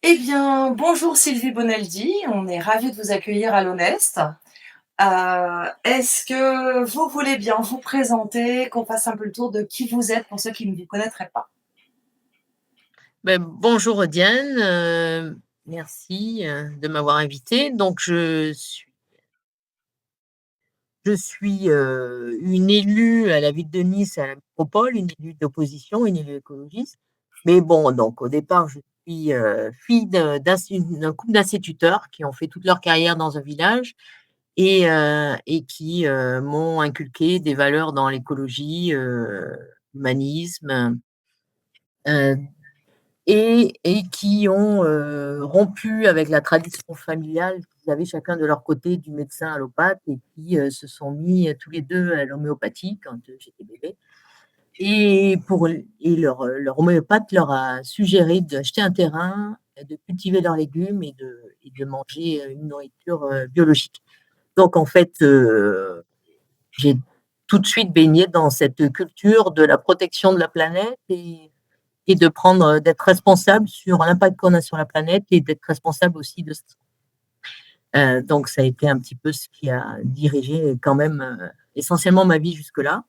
Eh bien, bonjour Sylvie Bonaldi, on est ravis de vous accueillir à l'Honest. Est-ce que vous voulez bien vous présenter, qu'on fasse un peu le tour de qui vous êtes pour ceux qui ne vous connaîtraient pas? Bonjour Diane, merci de m'avoir invitée. Donc je suis une élue à la ville de Nice, à la métropole, une élue d'opposition, une élue écologiste. Mais bon, donc au départ, je suis fille d'un couple d'instituteurs qui ont fait toute leur carrière dans un village et qui m'ont inculqué des valeurs dans l'écologie, l'humanisme. euh, et qui ont rompu avec la tradition familiale qu'ils avaient chacun de leur côté du médecin allopathe et qui se sont mis tous les deux à l'homéopathie quand j'étais bébé. Leur homéopathe leur a suggéré d'acheter un terrain, de cultiver leurs légumes et de manger une nourriture biologique. Donc, en fait, j'ai tout de suite baigné dans cette culture de la protection de la planète et de prendre, d'être responsable sur l'impact qu'on a sur la planète et d'être responsable aussi de ça. Donc, ça a été un petit peu ce qui a dirigé quand même essentiellement ma vie jusque-là.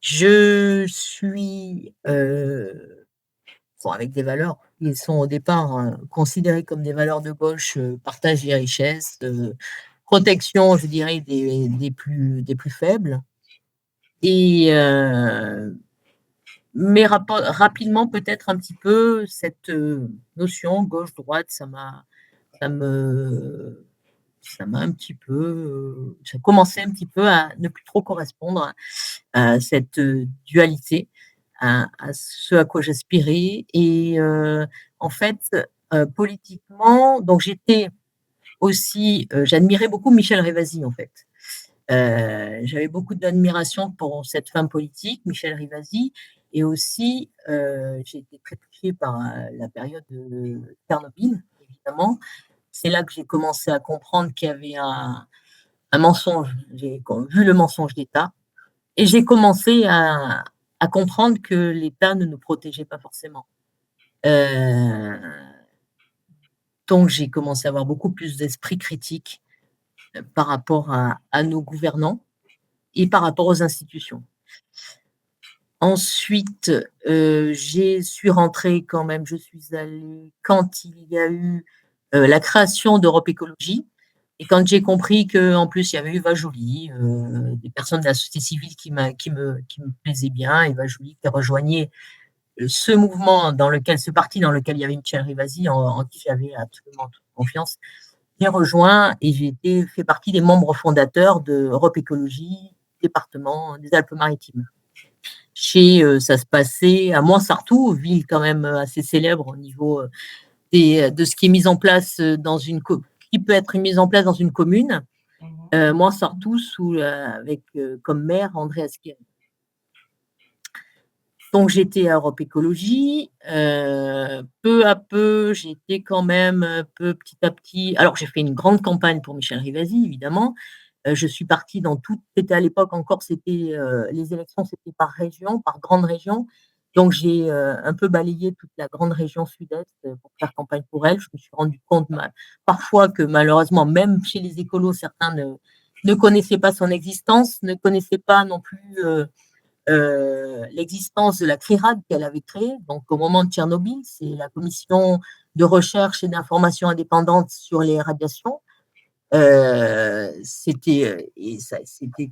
Je suis avec des valeurs qui sont au départ considérées comme des valeurs de gauche, partage des richesses, protection, je dirais, des plus faibles. Et mais rapidement, peut-être un petit peu, cette notion gauche-droite, ça me, ça m'a un petit peu, ça commençait un petit peu à ne plus trop correspondre à cette dualité, à ce à quoi j'aspirais. Et en fait, politiquement, donc j'étais aussi, j'admirais beaucoup Michel Rivasi, en fait. J'avais beaucoup d'admiration pour cette femme politique, Michel Rivasi, et aussi j'ai été très touchée par la période de Tchernobyl, évidemment. C'est là que j'ai commencé à comprendre qu'il y avait un mensonge. J'ai vu le mensonge d'État et j'ai commencé à comprendre que l'État ne nous protégeait pas forcément. Euh, donc j'ai commencé à avoir beaucoup plus d'esprit critique par rapport à nos gouvernants et par rapport aux institutions. Ensuite, je suis rentrée quand même, je suis allée quand il y a eu la création d'Europe Écologie. Et quand j'ai compris qu'en plus, il y avait Eva Joly, des personnes de la société civile qui me plaisaient bien, Eva Joly qui rejoignait ce parti dans lequel il y avait Michel Rivasi, en qui j'avais absolument toute confiance, j'ai rejoint et fait partie des membres fondateurs de Europe Écologie, département des Alpes-Maritimes. Ça se passait à Moinsartou, ville quand même assez célèbre au niveau de ce qui est mis en place qui peut être mis en place dans une commune. Moinsartou avec comme maire André Asquet. Donc j'étais à Europe Écologie. Peu à peu, j'étais quand même un peu petit à petit. Alors j'ai fait une grande campagne pour Michel Rivasi, évidemment. Je suis partie dans tout. C'était à l'époque encore, les élections, c'était par région, par grande région. Donc j'ai un peu balayé toute la grande région sud-est pour faire campagne pour elle. Je me suis rendu compte parfois que malheureusement, même chez les écolos, certains ne connaissaient pas son existence, ne connaissaient pas non plus l'existence de la CRIRAD qu'elle avait créée. Donc au moment de Tchernobyl, c'est la commission de recherche et d'information indépendante sur les radiations. C'était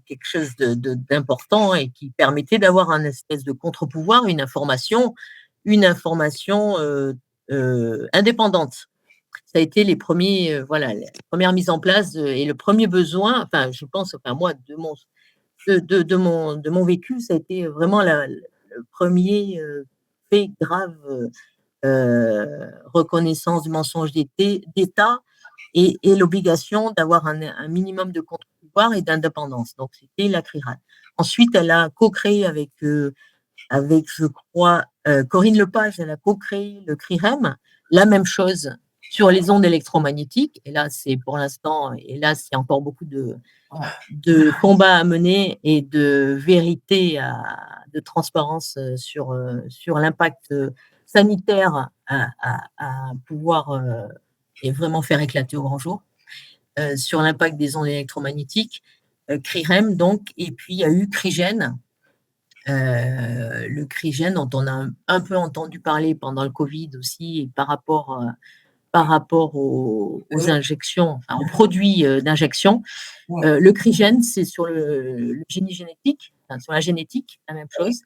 quelque chose d'important et qui permettait d'avoir un espèce de contre-pouvoir, une information indépendante. Ça a été la première mise en place et le premier besoin. Enfin, je pense, enfin moi, de mon vécu, ça a été vraiment le premier fait grave reconnaissance du mensonge d'État et l'obligation d'avoir un minimum de contre-pouvoir et d'indépendance. Donc, c'était la CRIRAD. Ensuite, elle a co-créé avec je crois, Corinne Lepage, elle a co-créé le CRIREM, la même chose sur les ondes électromagnétiques. Et là, c'est pour l'instant, et là, c'est encore beaucoup de combats à mener et de vérité, de transparence sur l'impact sanitaire à pouvoir et vraiment faire éclater au grand jour sur l'impact des ondes électromagnétiques. CRIREM, donc, et puis il y a eu CRIGEN, le CRIGEN dont on a un peu entendu parler pendant le Covid aussi, et par rapport aux injections, enfin, aux produits d'injection. Le CRIGEN, c'est sur le génie génétique, enfin, sur la génétique, la même chose.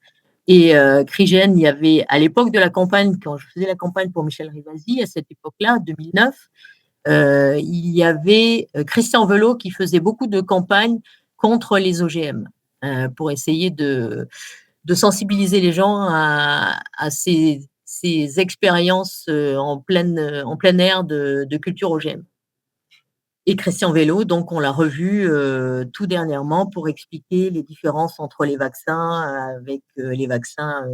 Et CRIGEN, il y avait, à l'époque de la campagne, quand je faisais la campagne pour Michel Rivasi, à cette époque-là, 2009, il y avait Christian Velot qui faisait beaucoup de campagnes contre les OGM pour essayer de sensibiliser les gens à ces expériences en plein air de culture OGM. Et Christian Velot, donc on l'a revu tout dernièrement pour expliquer les différences entre les vaccins avec les vaccins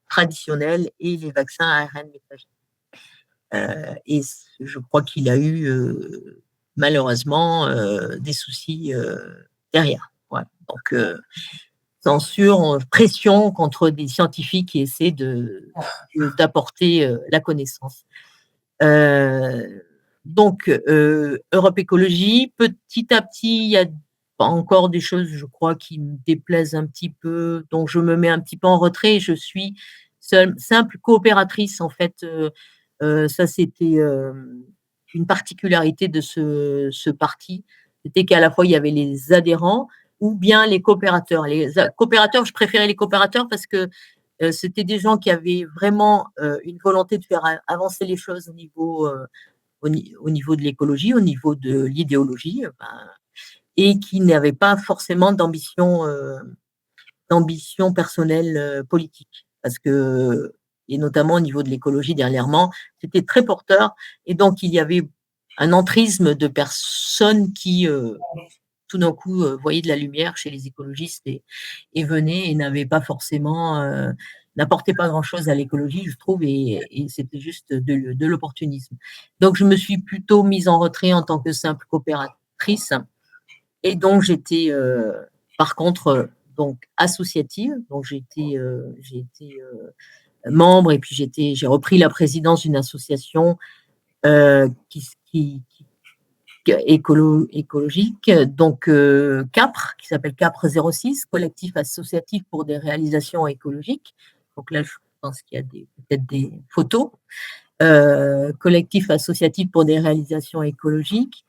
traditionnels et les vaccins ARN messager. Et je crois qu'il a eu malheureusement des soucis derrière. Ouais. Donc censure, pression contre des scientifiques qui essaient d'apporter la connaissance. Donc, Europe Écologie, petit à petit, il y a encore des choses, je crois, qui me déplaisent un petit peu, donc je me mets un petit peu en retrait. Je suis simple coopératrice, en fait. Ça, c'était une particularité de ce parti. C'était qu'à la fois, il y avait les adhérents ou bien les coopérateurs. Les coopérateurs, je préférais les coopérateurs parce que c'était des gens qui avaient vraiment une volonté de faire avancer les choses au niveau de l'écologie, au niveau de l'idéologie, et qui n'avaient pas forcément d'ambition personnelle politique. Parce que, et notamment au niveau de l'écologie dernièrement, c'était très porteur. Et donc, il y avait un entrisme de personnes qui, tout d'un coup, voyaient de la lumière chez les écologistes et venaient et n'avaient pas forcément, n'apportaient pas grand-chose à l'écologie, je trouve, et c'était juste de l'opportunisme. Donc, je me suis plutôt mise en retrait en tant que simple coopératrice. Et donc, j'étais, par contre, donc associative. Donc, j'ai été membre et puis j'ai repris la présidence d'une association qui écologique, donc CAPRE, qui s'appelle CAPRE 06, collectif associatif pour des réalisations écologiques. Donc là, je pense qu'il y a peut-être des photos. Collectif associatif pour des réalisations écologiques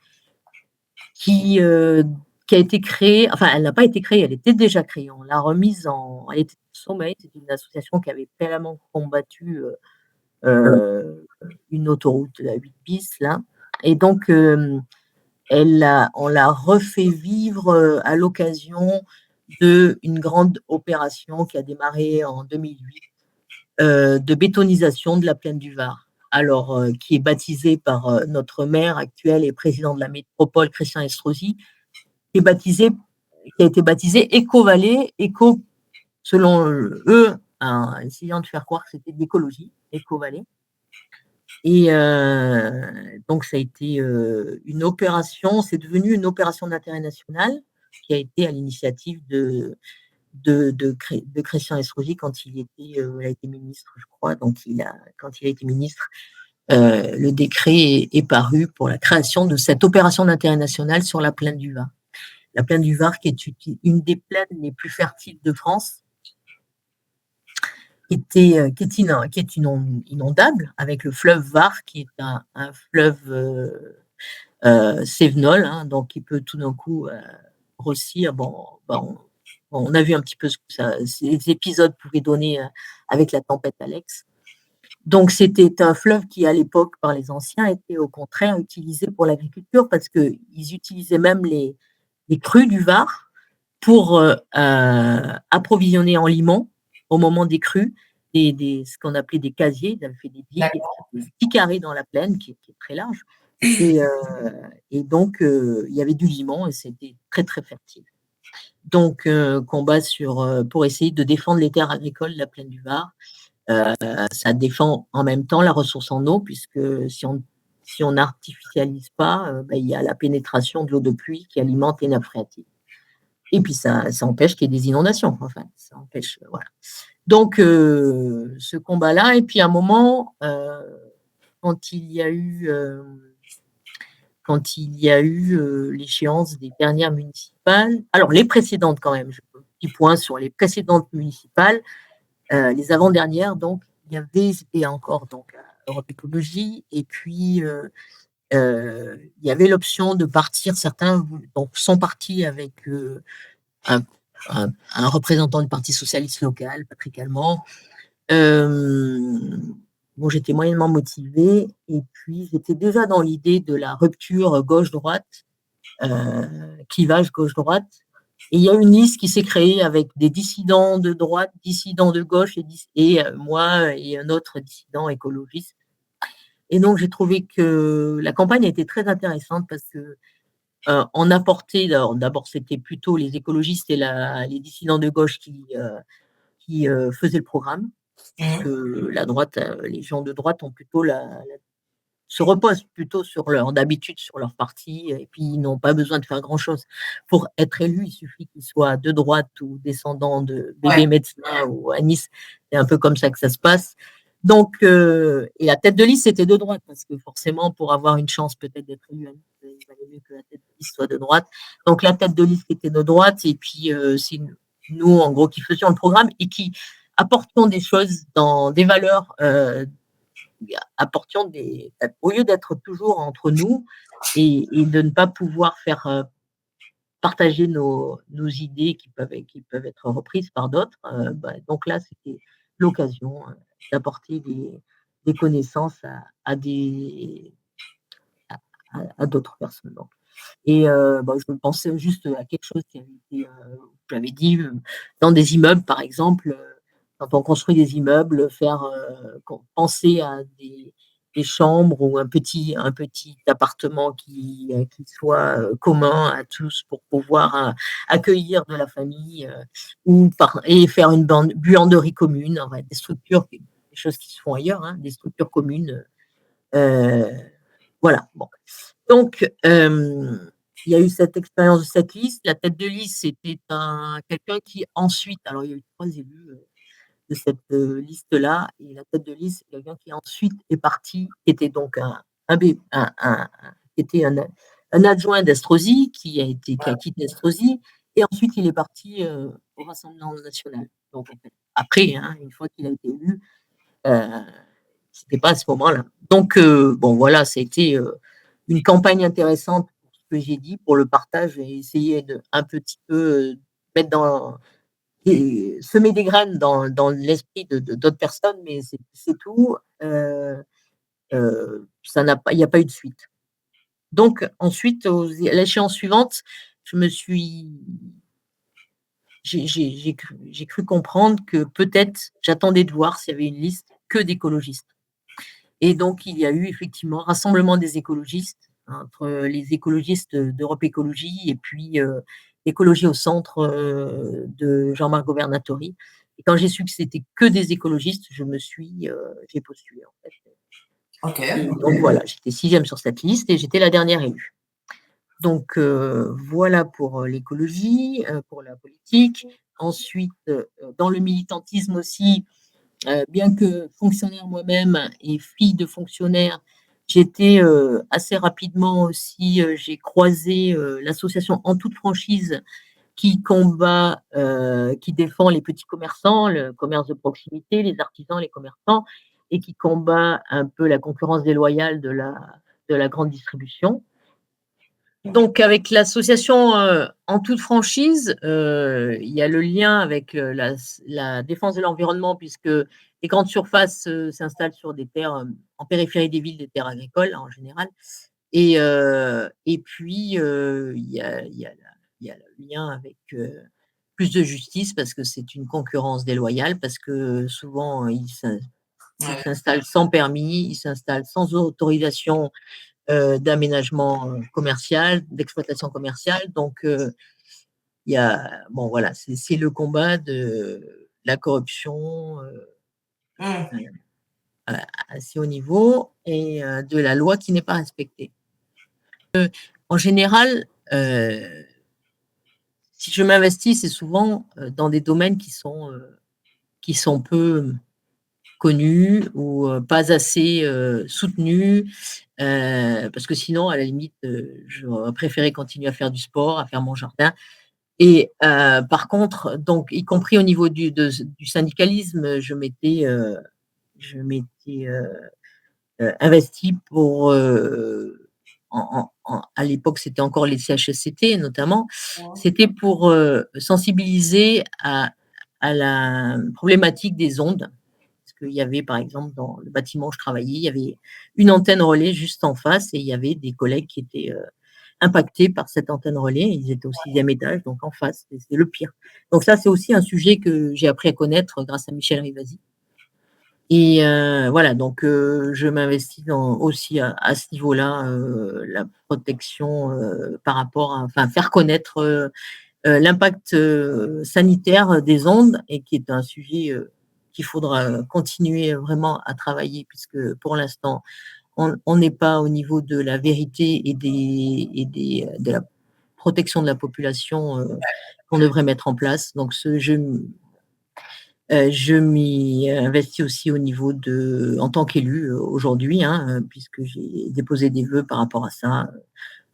qui a été créée, enfin, elle n'a pas été créée, elle était déjà créée. On l'a remise elle était sommeil. C'est une association qui avait violemment combattu une autoroute, la 8 bis, là. Et donc, on l'a refait vivre à l'occasion d'une grande opération qui a démarré en 2008 de bétonisation de la plaine du Var. Alors, qui est baptisée par notre maire actuel et président de la métropole, Christian Estrosi, qui a été baptisé Éco-Vallée, éco, selon eux, essayant de faire croire que c'était de l'écologie, Éco-Vallée. Et donc, ça a été une opération, c'est devenu une opération d'intérêt national qui a été à l'initiative de Christian Estrosi quand il a été ministre, je crois. Donc, quand il a été ministre, le décret est paru pour la création de cette opération d'intérêt national sur la plaine du Var. La plaine du Var, qui est une des plaines les plus fertiles de France, qui est inondable, avec le fleuve Var, qui est un fleuve cévenol, hein, donc qui peut tout d'un coup grossir. On a vu un petit peu ce que ces épisodes pouvaient donner avec la tempête Alex. Donc, c'était un fleuve qui, à l'époque, par les anciens, était au contraire utilisé pour l'agriculture parce qu'ils utilisaient même les crues du Var pour approvisionner en limon au moment des crues, ce qu'on appelait des casiers. Ils avaient fait des petits carrés dans la plaine qui est très large. Et donc, il y avait du limon et c'était très, très fertile. Donc, combat pour essayer de défendre les terres agricoles de la plaine du Var. Ça défend en même temps la ressource en eau, puisque si on n'artificialise pas, il y a la pénétration de l'eau de pluie qui alimente les nappes phréatiques. Et puis, ça empêche qu'il y ait des inondations. Enfin, ça empêche, voilà. Donc, ce combat-là, et puis à un moment, quand il y a eu, l'échéance des dernières municipales, alors les précédentes quand même, je fais un petit point sur les précédentes municipales, les avant-dernières, donc il y avait, c'était encore donc Europe Écologie, et puis il y avait l'option de partir, certains donc, sont partis avec un, un représentant du Parti socialiste local, Patrick Allemand. Bon, j'étais moyennement motivée, et puis j'étais déjà dans l'idée de la rupture gauche-droite, clivage gauche-droite. Et il y a une liste qui s'est créée avec des dissidents de droite, dissidents de gauche, et moi et un autre dissident écologiste. Et donc, j'ai trouvé que la campagne a été très intéressante parce que on apportait, d'abord, c'était plutôt les écologistes et les dissidents de gauche qui faisaient le programme. Parce que la droite, les gens de droite ont plutôt se reposent plutôt d'habitude sur leur parti, et puis ils n'ont pas besoin de faire grand-chose. Pour être élu, il suffit qu'ils soient de droite ou descendants de bébés médecins ou à Nice. C'est un peu comme ça que ça se passe. Donc, et la tête de liste, c'était de droite, parce que forcément, pour avoir une chance peut-être d'être élu à Nice, il valait mieux que la tête de liste soit de droite. Donc, la tête de liste était de droite, et puis c'est nous, en gros, qui faisions le programme et qui apportions des choses dans des valeurs, apportions au lieu d'être toujours entre nous et de ne pas pouvoir faire partager nos idées qui peuvent être reprises par d'autres. Donc là, c'était l'occasion d'apporter des connaissances à d'autres personnes. Donc. Et je pensais juste à quelque chose qui avait été, j'avais dit, dans des immeubles, par exemple, quand on construit des immeubles, penser à des chambres ou un petit appartement qui soit commun à tous pour pouvoir accueillir de la famille, et faire une buanderie commune, enfin, des structures, des choses qui se font ailleurs, hein, des structures communes. Voilà. Bon. Donc, il y a eu cette expérience de cette liste. La tête de liste, c'était quelqu'un qui ensuite, alors il y a eu 3 élus de cette liste-là, et la tête de liste, c'est quelqu'un qui ensuite est parti, qui était donc qui était un adjoint d'Estrosi, qui a quitté Estrosi, et ensuite il est parti au Rassemblement national. Donc, en fait, après, hein, une fois qu'il a été élu, c'était pas à ce moment-là. Donc, bon, voilà, c'était une campagne intéressante pour ce que j'ai dit, pour le partage, et essayer de un petit peu mettre semer des graines dans l'esprit d'autres personnes, mais c'est tout. Il n'y a pas eu de suite. Donc, ensuite, à l'échéance suivante, j'ai cru comprendre que peut-être j'attendais de voir s'il y avait une liste que d'écologistes. Et donc, il y a eu effectivement rassemblement des écologistes, entre les écologistes d'Europe Écologie et puis Écologie au centre de Jean-Marc Governatori. Et quand j'ai su que c'était que des écologistes, j'ai postulé en fait. Okay. Donc voilà, j'étais 6e sur cette liste et j'étais la dernière élue. Donc voilà pour l'écologie, pour la politique. Ensuite, dans le militantisme aussi, bien que fonctionnaire moi-même et fille de fonctionnaire, j'étais assez rapidement aussi, j'ai croisé l'association En toute franchise qui qui défend les petits commerçants, le commerce de proximité, les artisans, les commerçants, et qui combat un peu la concurrence déloyale de la grande distribution. Donc, avec l'association En toute franchise, il y a le lien avec la défense de l'environnement, puisque les grandes surfaces s'installent sur des terres, en périphérie des villes, des terres agricoles en général. Et puis, il y a le lien avec plus de justice, parce que c'est une concurrence déloyale, parce que souvent, ils s'installent sans permis, ils s'installent sans autorisation d'aménagement commercial, d'exploitation commerciale. Donc, il y a, bon, voilà, c'est le combat de la corruption à assez haut niveau, et de la loi qui n'est pas respectée. En général, si je m'investis, c'est souvent dans des domaines qui qui sont peu connus ou pas assez soutenus, parce que sinon, à la limite, j'aurais préféré continuer à faire du sport, à faire mon jardin. Et par contre, donc, y compris au niveau du syndicalisme, je m'étais investie pour, à l'époque, c'était encore les CHSCT notamment, Ouais. c'était pour sensibiliser à la problématique des ondes. Parce qu'il y avait, par exemple, dans le bâtiment où je travaillais, il y avait une antenne relais juste en face et il y avait des collègues qui étaient impactés par cette antenne relais. Ils étaient au 6e étage, donc en face, c'est le pire. Donc ça, c'est aussi un sujet que j'ai appris à connaître grâce à Michel Rivasi. Et voilà, donc je m'investis aussi à ce niveau-là, la protection par rapport à, enfin, faire connaître l'impact sanitaire des ondes et qui est un sujet qu'il faudra continuer vraiment à travailler puisque pour l'instant, on n'est pas au niveau de la vérité et de la protection de la population qu'on devrait mettre en place. Donc, je m'y investis aussi au niveau en tant qu'élu aujourd'hui, hein, puisque j'ai déposé des vœux par rapport à ça,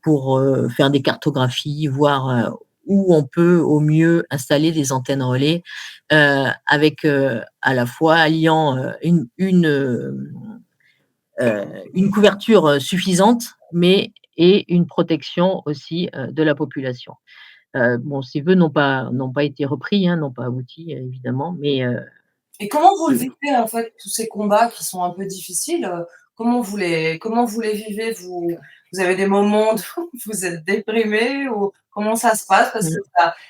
pour faire des cartographies, voir où on peut au mieux installer des antennes relais, avec à la fois alliant une couverture suffisante, mais et une protection aussi de la population. Bon, ces vœux n'ont pas été repris, hein, n'ont pas abouti évidemment, mais Et comment vous le vivez, en fait, tous ces combats qui sont un peu difficiles, comment vous les vivez? Vous avez des moments où vous êtes déprimé ou comment ça se passe? Parce que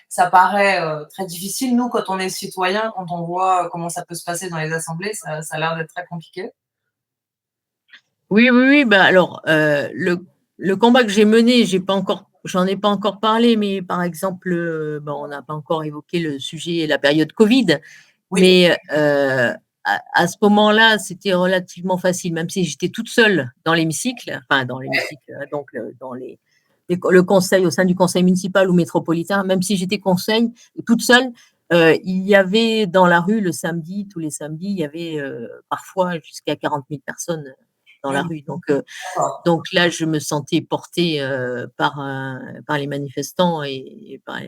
ça paraît, très difficile. Nous, quand on est citoyen, quand on voit comment ça peut se passer dans les assemblées, ça a l'air d'être très compliqué. oui, oui, oui, bah, alors, le combat que j'ai mené, j'en ai pas encore parlé, mais par exemple, bon, on n'a pas encore évoqué le sujet, la période Covid, Oui, mais à ce moment-là, c'était relativement facile, même si j'étais toute seule dans l'hémicycle, enfin dans l'hémicycle, donc dans le conseil, au sein du conseil municipal ou métropolitain, même si j'étais toute seule, il y avait dans la rue le samedi, tous les samedis, il y avait parfois jusqu'à 40 000 personnes dans la mmh, rue. d'accord. Donc là, je me sentais portée par les manifestants et par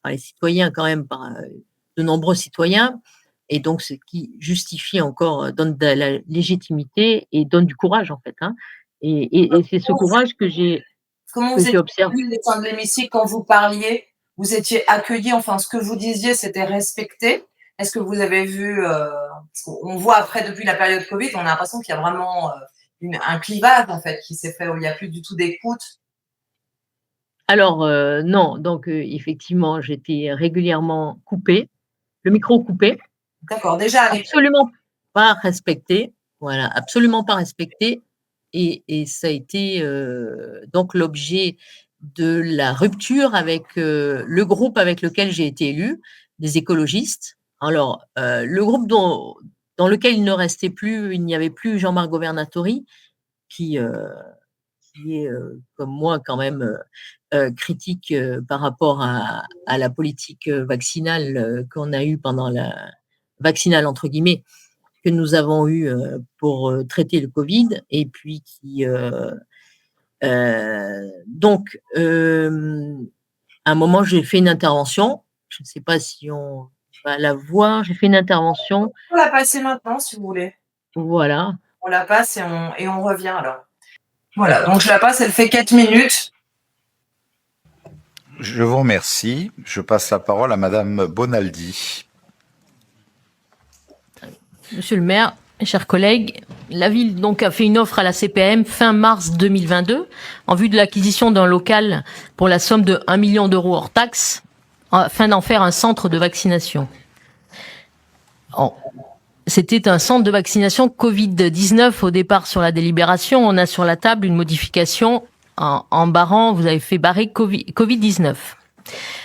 les citoyens quand même, par de nombreux citoyens. Et donc, ce qui justifie encore, donne de la légitimité et donne du courage en fait, hein. Et c'est ce courage Comment que vous j'ai étiez observé. vus au sein de l'hémicycle quand vous parliez? Vous étiez accueillis, enfin ce que vous disiez, c'était respecté? Est-ce que vous avez vu, parce qu'on voit après depuis la période Covid, on a l'impression qu'il y a vraiment, un clivage en fait qui s'est fait, où il n'y a plus du tout d'écoute. Alors non, donc effectivement, j'étais régulièrement coupée, le micro coupé, D'accord, déjà arrivé. absolument pas respecté, voilà, absolument pas respecté. Et ça a été donc l'objet de la rupture avec le groupe avec lequel j'ai été élue, des écologistes. Alors, le groupe dans lequel il n'y avait plus Jean-Marc Governatori, qui, qui est, comme moi, quand même critique par rapport à la politique vaccinale qu'on a eue pendant la vaccinale, entre guillemets, que nous avons eue pour traiter le Covid, et puis donc, à un moment, j'ai fait une intervention. Je ne sais pas si on va la voir. J'ai fait une intervention. On la passer maintenant si vous voulez. Voilà. On la passe et on revient alors. Voilà, donc je la passe, elle fait 4 minutes. Je vous remercie. Je passe la parole à Madame Bonaldi. Monsieur le maire, mes chers collègues, la ville donc a fait une offre à la CPAM fin mars 2022 en vue de l'acquisition d'un local pour la somme de 1 million d'euros hors taxes afin d'en faire un centre de vaccination. C'était un centre de vaccination Covid-19 au départ sur la délibération. On a sur la table une modification en barrant, vous avez fait barrer Covid-19.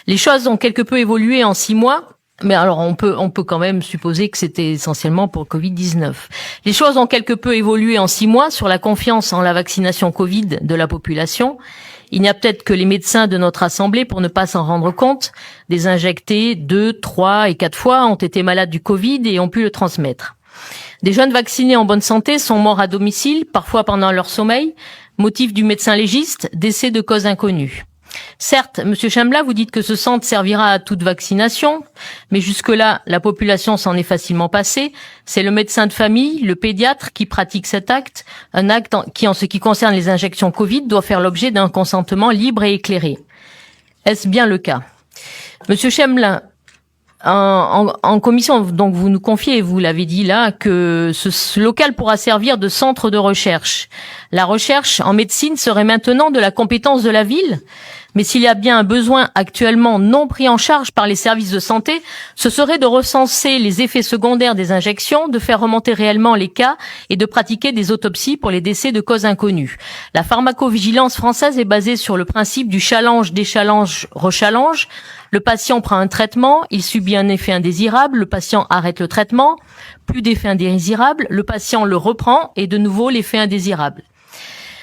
Les choses ont quelque peu évolué en 6 mois. Mais alors, on peut quand même supposer que c'était essentiellement pour Covid-19. Les choses ont quelque peu évolué en 6 mois sur la confiance en la vaccination Covid de la population. Il n'y a peut-être que les médecins de notre assemblée pour ne pas s'en rendre compte. Des injectés 2, 3 et 4 fois ont été malades du Covid et ont pu le transmettre. Des jeunes vaccinés en bonne santé sont morts à domicile, parfois pendant leur sommeil. Motif du médecin légiste, décès de cause inconnue. Certes, Monsieur Chambla, vous dites que ce centre servira à toute vaccination, mais jusque-là, la population s'en est facilement passée. C'est le médecin de famille, le pédiatre qui pratique cet acte, un acte qui, en ce qui concerne les injections Covid, doit faire l'objet d'un consentement libre et éclairé. Est-ce bien le cas? Monsieur Chambla, en commission, donc vous nous confiez, et vous l'avez dit là, que ce local pourra servir de centre de recherche. La recherche en médecine serait maintenant de la compétence de la ville, mais s'il y a bien un besoin actuellement non pris en charge par les services de santé, ce serait de recenser les effets secondaires des injections, de faire remonter réellement les cas et de pratiquer des autopsies pour les décès de causes inconnues. La pharmacovigilance française est basée sur le principe du challenge, déchallenge, rechallenge. Le patient prend un traitement, il subit un effet indésirable, le patient arrête le traitement, plus d'effet indésirable, le patient le reprend et de nouveau l'effet indésirable.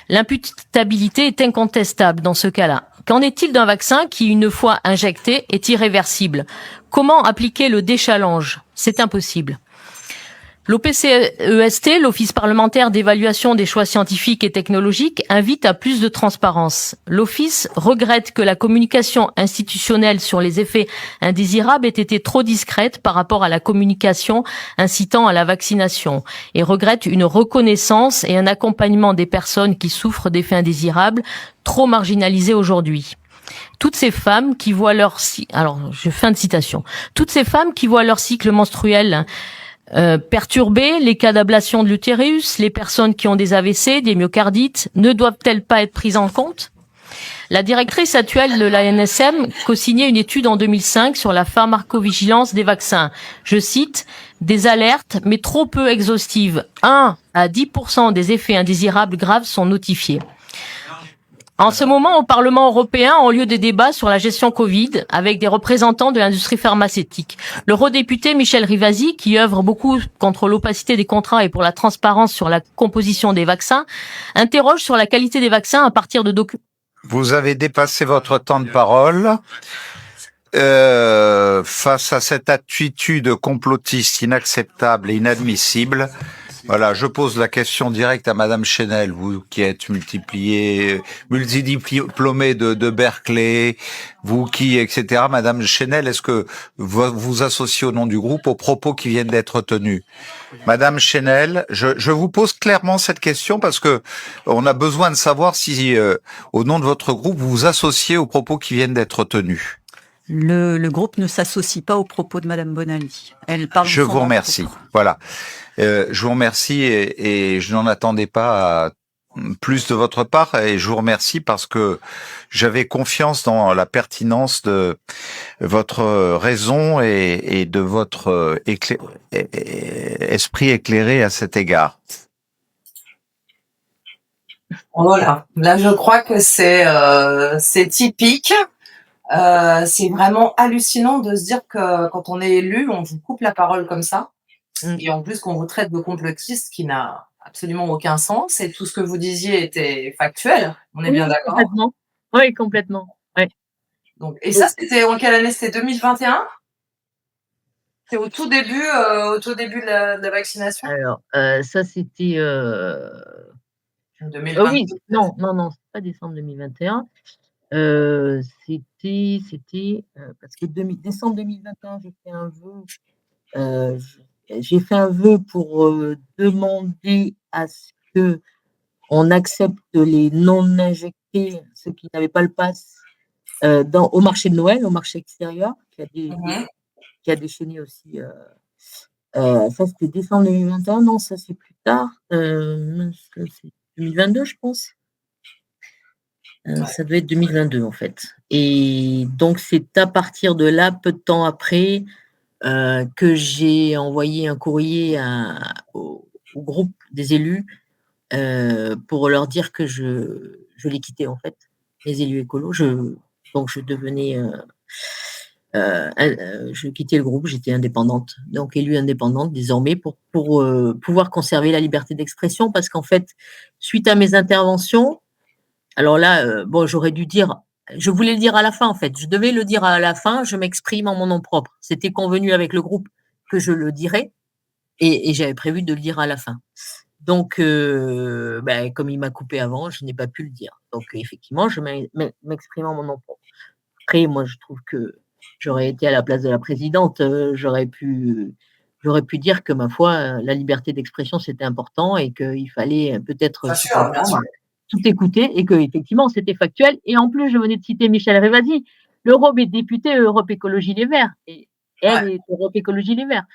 L'imputabilité est incontestable dans ce cas-là. Qu'en est-il d'un vaccin qui, une fois injecté, est irréversible? Comment appliquer le déchallenge? C'est impossible. L'OPCEST, l'Office parlementaire d'évaluation des choix scientifiques et technologiques, invite à plus de transparence. L'Office regrette que la communication institutionnelle sur les effets indésirables ait été trop discrète par rapport à la communication incitant à la vaccination et regrette une reconnaissance et un accompagnement des personnes qui souffrent d'effets indésirables trop marginalisés aujourd'hui. Toutes ces femmes qui voient leur toutes ces femmes qui voient leur cycle menstruel perturbés, les cas d'ablation de l'utérus, les personnes qui ont des AVC, des myocardites, ne doivent-elles pas être prises en compte? La directrice actuelle de l'ANSM co-signait une étude en 2005 sur la pharmacovigilance des vaccins. Je cite, des alertes, mais trop peu exhaustives. 1 à 10% des effets indésirables graves sont notifiés. En ce moment, au Parlement européen, ont lieu des débats sur la gestion Covid avec des représentants de l'industrie pharmaceutique. L'eurodéputé Michel Rivasi, qui œuvre beaucoup contre l'opacité des contrats et pour la transparence sur la composition des vaccins, interroge sur la qualité des vaccins à partir de documents. Vous avez dépassé votre temps de parole. Face à cette attitude complotiste inacceptable et inadmissible, voilà, je pose la question directe à Madame Chenel, vous qui êtes multidiplômée de Berkeley, vous qui, etc. Madame Chenel, est-ce que vous vous associez au nom du groupe aux propos qui viennent d'être tenus? Madame Chenel, je vous pose clairement cette question parce que on a besoin de savoir si, au nom de votre groupe, vous vous associez aux propos qui viennent d'être tenus. Le groupe ne s'associe pas aux propos de Madame Bonaldi. Elle parle. Je vous remercie. Voilà. Je vous remercie et je n'en attendais pas plus de votre part et je vous remercie parce que j'avais confiance dans la pertinence de votre raison et de votre esprit éclairé à cet égard. Voilà. Là, je crois que c'est typique. C'est vraiment hallucinant de se dire que quand on est élu, on vous coupe la parole comme ça. Et en plus qu'on vous traite de complotiste, qui n'a absolument aucun sens. Et tout ce que vous disiez était factuel. On est bien d'accord? Complètement. Oui, complètement. Ouais. Donc, et ça, c'était en quelle année? C'était 2021? C'est au tout début de la vaccination? Alors, ça c'était 2022. oui, non, c'est pas décembre 2021. C'était parce que décembre 2021, j'ai fait un vœu pour demander à ce que on accepte les non injectés, ceux qui n'avaient pas le pass, au marché de Noël, au marché extérieur, qui a déchaîné aussi. Ça c'était décembre 2021. Non, ça c'est plus tard. C'est 2022, je pense. Ça devait être 2022 en fait. Et donc c'est à partir de là, peu de temps après, que j'ai envoyé un courrier au groupe des élus pour leur dire que je les quittais en fait, les élus écolos. Donc je devenais, je quittais le groupe, j'étais indépendante, donc élue indépendante désormais pour pouvoir conserver la liberté d'expression parce qu'en fait, suite à mes interventions, Alors là, bon, j'aurais dû dire, je voulais le dire à la fin en fait. Je devais le dire à la fin. Je m'exprime en mon nom propre. C'était convenu avec le groupe que je le dirais, et j'avais prévu de le dire à la fin. Donc, ben, comme il m'a coupé avant, je n'ai pas pu le dire. Donc, effectivement, je m'exprime en mon nom propre. Après, moi, je trouve que j'aurais été à la place de la présidente, j'aurais pu dire que, ma foi, la liberté d'expression, c'était important et qu'il fallait peut-être Bien tout sûr, bien sûr. entendre, tout écouter, et qu'effectivement, c'était factuel. Et en plus, je venais de citer Michel Rivasi, l'Europe est députée Europe Écologie Les Verts, et Ouais. elle est Europe Écologie Les Verts.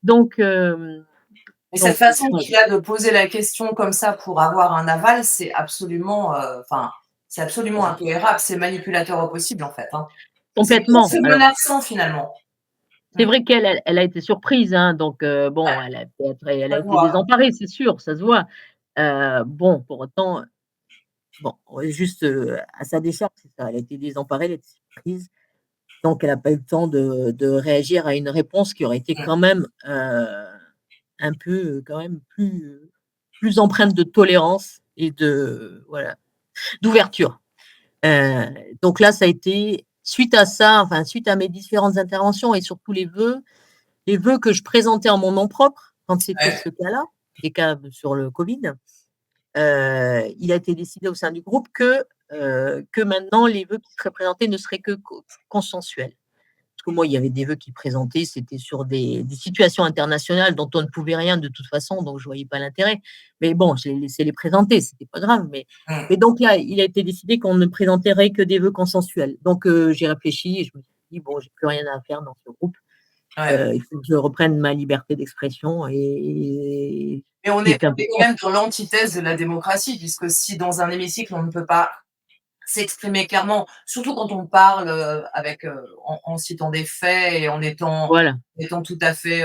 Donc, Et cette donc façon voilà. qu'il a de poser la question comme ça pour avoir un aval, c'est absolument, enfin, c'est absolument intolérable. C'est manipulateur au possible, en fait, hein. C'est Complètement. presque Alors, menaçant, finalement. c'est Mmh. vrai qu'elle a été surprise, hein, donc Ouais, bon, elle ça a se été voit. désemparée, c'est sûr, ça se voit. Bon, pour autant, bon, juste, à sa décharge, c'est ça, elle a été désemparée, elle a été surprise, donc elle a pas eu le temps de réagir à une réponse qui aurait été Mmh. quand même, un peu, quand même plus empreinte de tolérance et de voilà, d'ouverture. Heu, donc là, ça a été suite à ça, enfin suite à mes différentes interventions et surtout les vœux que je présentais en mon nom propre, quand c'était Ouais. ce cas-là, les cas sur le Covid, il a été décidé au sein du groupe que maintenant les vœux qui seraient présentés ne seraient que consensuels. Parce que moi, il y avait des vœux qui présentaient, c'était sur des situations internationales dont on ne pouvait rien de toute façon, donc je voyais pas l'intérêt. Mais bon, je les laissé les présenter, c'était pas grave. Mais Mmh. donc là, il a été décidé qu'on ne présenterait que des vœux consensuels. Donc j'ai réfléchi et je me suis dit: «Bon, j'ai plus rien à faire dans ce groupe. Ouais. Il faut que je reprenne ma liberté d'expression», et Mais ce qui est on est quand important. même dans l'antithèse de la démocratie, puisque si dans un hémicycle, on ne peut pas s'exprimer clairement, surtout quand on parle, avec, en citant des faits et Voilà, en étant tout à fait,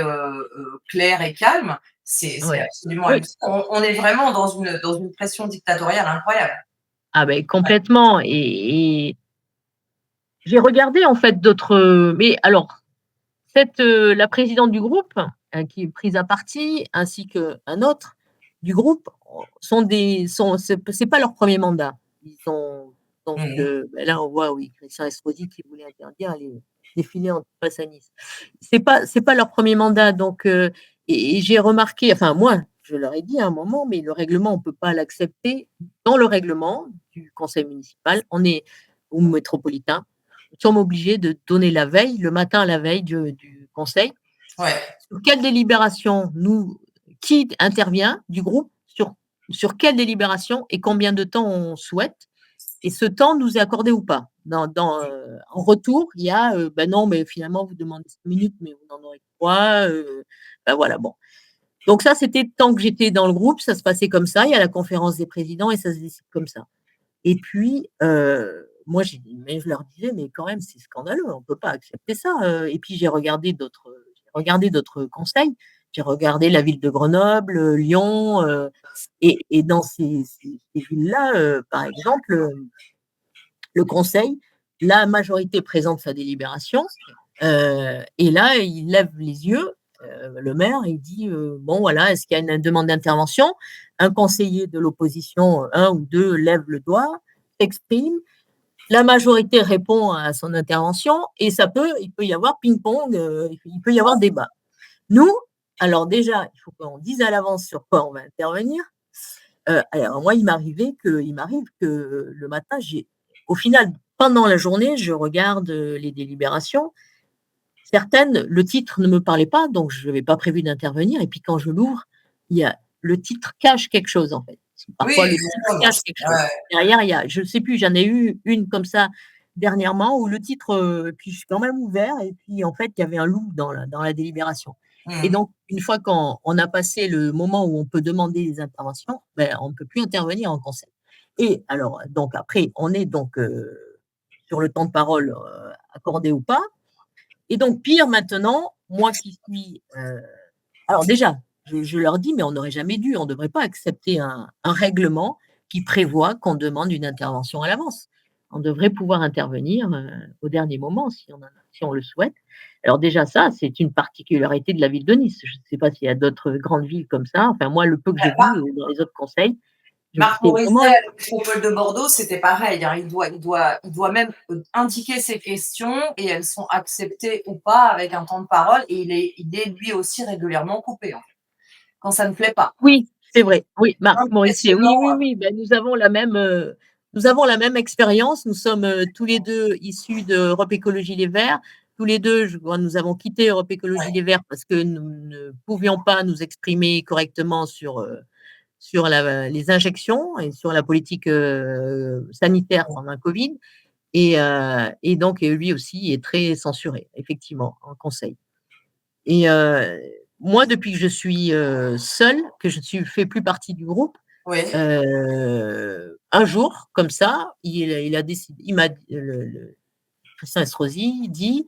clair et calme, c'est ouais. absolument Oui. hallucinant. On est vraiment dans une pression dictatoriale incroyable. Ah beh, complètement, et j'ai regardé en fait d'autres, mais alors la présidente du groupe, qui est prise à partie, ainsi qu'un autre du groupe, c'est pas leur premier mandat. Ils ont donc Mmh mh. là, on voit, oui, Christian Estrosi qui voulait interdire les défilés anti-pass à Nice. C'est pas leur premier mandat, donc et j'ai remarqué, enfin moi, je leur ai dit à un moment: «Mais le règlement, on peut pas l'accepter». Dans le règlement du conseil municipal, on est ou métropolitain, nous sommes obligés de donner la veille, le matin à la veille du conseil, Ouais. sur quelle délibération qui intervient du groupe, sur quelle délibération et combien de temps on souhaite, et ce temps nous est accordé ou pas. En retour, il y a, «Ben non, mais finalement vous demandez 5 minutes, mais vous n'en aurez que 3», ben voilà, bon. Donc ça, c'était tant que j'étais dans le groupe, ça se passait comme ça. Il y a la conférence des présidents et ça se décide comme ça. Et puis, moi, mais je leur disais: «Mais quand même, c'est scandaleux, on ne peut pas accepter ça», et puis j'ai regardé d'autres conseils. J'ai regardé la ville de Grenoble, Lyon, et dans ces villes-là, par exemple, le conseil, la majorité présente sa délibération, et là, il lève les yeux, le maire, il dit, «Bon voilà, est-ce qu'il y a une demande d'intervention?» Un conseiller de l'opposition, 1 ou 2 lève le doigt, s'exprime, la majorité répond à son intervention, et il peut y avoir ping-pong, il peut y avoir débat. Nous, alors déjà, il faut qu'on dise à l'avance sur quoi on va intervenir. Alors moi, il m'arrive que le matin, au final, pendant la journée, je regarde, les délibérations. Certaines, le titre ne me parlait pas, donc je n'avais pas prévu d'intervenir, et puis quand je l'ouvre, le titre cache quelque chose, en fait. Oui, Parfois, le titre évidemment, cache quelque chose. ouais. Derrière, je ne sais plus, j'en ai eu une comme ça dernièrement où le titre, puis je suis quand même ouvert, et puis en fait, il y avait un loup dans la délibération. Et Mmh. donc une fois qu'on a passé le moment où on peut demander des interventions, ben, on ne peut plus intervenir en conseil. Et alors donc après, on est donc, sur le temps de parole, accordé ou pas. Et donc pire maintenant, moi qui suis, alors déjà, je leur dis: «Mais on n'aurait jamais dû, on ne devrait pas accepter un règlement qui prévoit qu'on demande une intervention à l'avance. On devrait pouvoir intervenir, au dernier moment si on le souhaite». Alors déjà ça, c'est une particularité de la ville de Nice. Je ne sais pas s'il y a d'autres grandes villes comme ça. Enfin moi, le peu que j'ai vu, dans les autres conseils, Marc C'est Morizet, vraiment à la métropole de Bordeaux, c'était pareil, hein. Il doit même, indiquer ses questions et elles sont acceptées ou pas avec un temps de parole et il est lui aussi régulièrement coupé, en fait, quand ça ne plaît pas. oui, c'est vrai. Oui, Marc Morissier. Oui, Impressionnant, oui, oui. Ben, nous avons la même expérience. Nous sommes tous les deux issus d'Europe Écologie Les Verts. Tous les deux, nous avons quitté Europe Écologie ouais. Les Verts parce que nous ne pouvions pas nous exprimer correctement sur les injections et sur la politique sanitaire pendant le Covid. Et donc, lui aussi est très censuré, effectivement, en conseil. Et moi, depuis que je suis seule, que je ne fais plus partie du groupe, Oui, un jour, comme ça, il a décidé, le Christian Estrosi dit,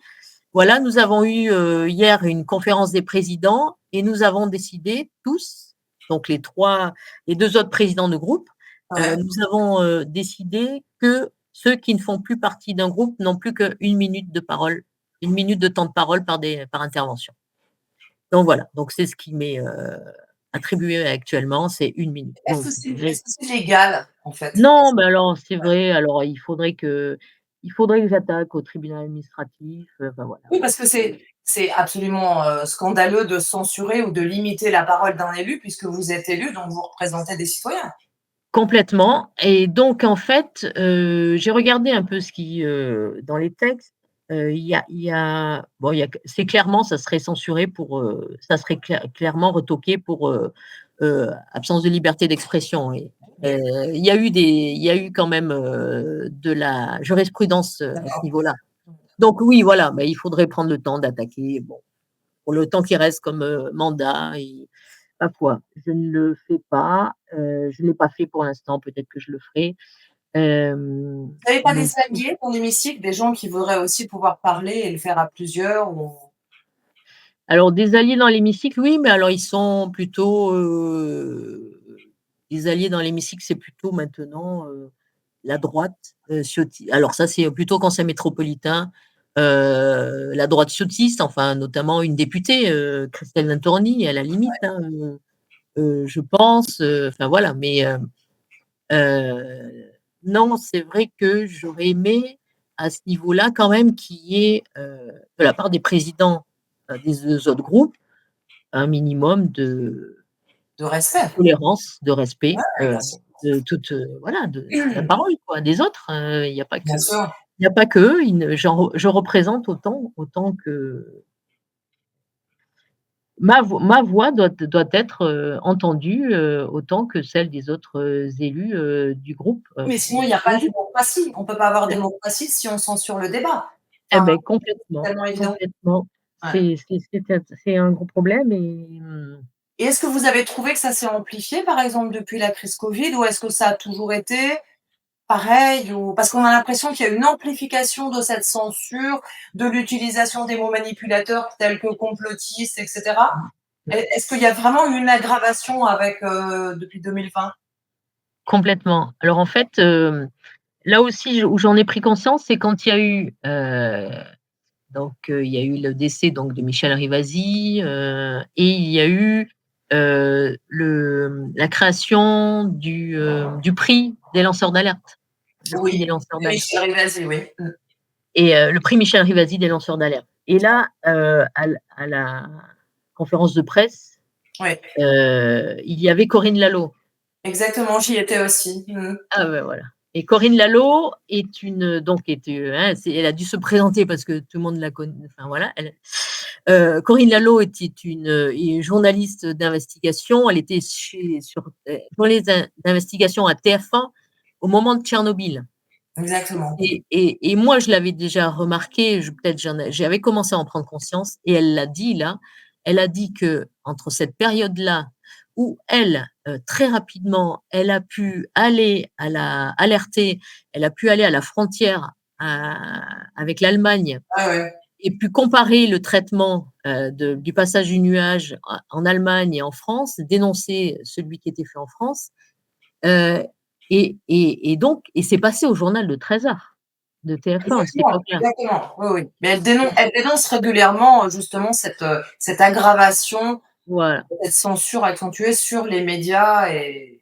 voilà, nous avons eu hier une conférence des présidents et nous avons décidé tous, donc les deux autres présidents de groupe, ouais. nous avons décidé que ceux qui ne font plus partie d'un groupe n'ont plus qu'une minute de parole, une minute de temps de parole par intervention. Donc voilà, donc c'est ce qui m'est attribué actuellement, c'est une minute. Est-ce Donc, que c'est légal, en fait? non, mais alors c'est vrai, alors il faudrait que j'attaque au tribunal administratif, enfin voilà. Oui, parce que c'est absolument, scandaleux de censurer ou de limiter la parole d'un élu puisque vous êtes élu, donc vous représentez des citoyens. Complètement. Et donc en fait, j'ai regardé un peu ce qui, dans les textes, il y a bon, c'est clairement ça serait censuré ça serait clairement retoqué pour, absence de liberté d'expression et OK, il y a eu quand même, de la jurisprudence, à ce d'accord. niveau-là. Donc oui, voilà, mais il faudrait prendre le temps d'attaquer, bon, pour le temps qui reste comme, mandat et ma foi, je ne le fais pas, je ne l'ai pas fait pour l'instant, peut-être que je le ferai. Vous avez pas Donc des alliés dans l'hémicycle, des gens qui voudraient aussi pouvoir parler et le faire à plusieurs ou alors des alliés dans l'hémicycle, oui, mais alors ils sont plutôt, les alliés dans l'hémicycle, c'est plutôt maintenant, la droite, Ciotti. Alors ça, c'est plutôt conseil métropolitain, la droite ciotiste, enfin notamment une députée, Christelle Lantorni, à la limite, hein, je pense, enfin voilà, mais non, c'est vrai que j'aurais aimé à ce niveau-là quand même qu'il y ait, de la part des présidents, des 2 autres groupes, un minimum de de respect? tolérance, de respect, Ouais, bien sûr. de toute, voilà, de la parole quoi, des autres, il n'y a pas que Bien sûr. il n'y a pas qu'eux, je représente autant que ma voix doit être, entendue, autant que celle des autres, élus, du groupe, Mais sinon il y a pas de démocratie. On peut pas avoir démocratie si on censure le débat. Eh Enfin, beh, c'est complètement, tellement évident. complètement. Ouais. C'est un gros problème Et est-ce que vous avez trouvé que ça s'est amplifié, par exemple, depuis la crise Covid ou est-ce que ça a toujours été pareil ou parce qu'on a l'impression qu'il y a une amplification de cette censure, de l'utilisation des mots manipulateurs tels que complotiste et cetera? Est-ce qu'il y a vraiment eu une aggravation avec, depuis 2020? complètement. Alors en fait, là aussi où j'en ai pris conscience, c'est quand il y a eu, il y a eu le décès donc de Michel Rivasi, et il y a eu, la création du prix des lanceurs d'alerte. Le prix des Oui, lanceurs d'alerte. Michel Rivasi, oui. Et le prix Michel Rivasi des lanceurs d'alerte. Et là, à la conférence de presse, Oui, il y avait Corinne Lalo. exactement, j'y étais aussi. Mmh. Ah ben voilà. Et Corinne Lalo est une donc est, hein, elle a dû se présenter parce que tout le monde la connaît. Enfin voilà, Corinne Lalo était une journaliste d'investigation. Elle était sur journaliste d'investigation à TF1 au moment de Tchernobyl. Exactement. Et moi, je l'avais déjà remarqué, j'avais commencé à en prendre conscience et elle l'a dit là. Elle a dit que entre cette période-là où elle, très rapidement, elle a pu aller alerter, elle a pu aller à la frontière avec l'Allemagne Ouais, ouais. et puis comparer le traitement du passage du nuage en Allemagne et en France, dénoncer celui qui était fait en France. Euh, et donc, c'est passé au journal de 13h de TF1 à cette Exactement, époque-là. exactement. Oui, oui. Mais elle dénonce régulièrement, justement cette aggravation, Voilà. cette censure accentuée sur les médias et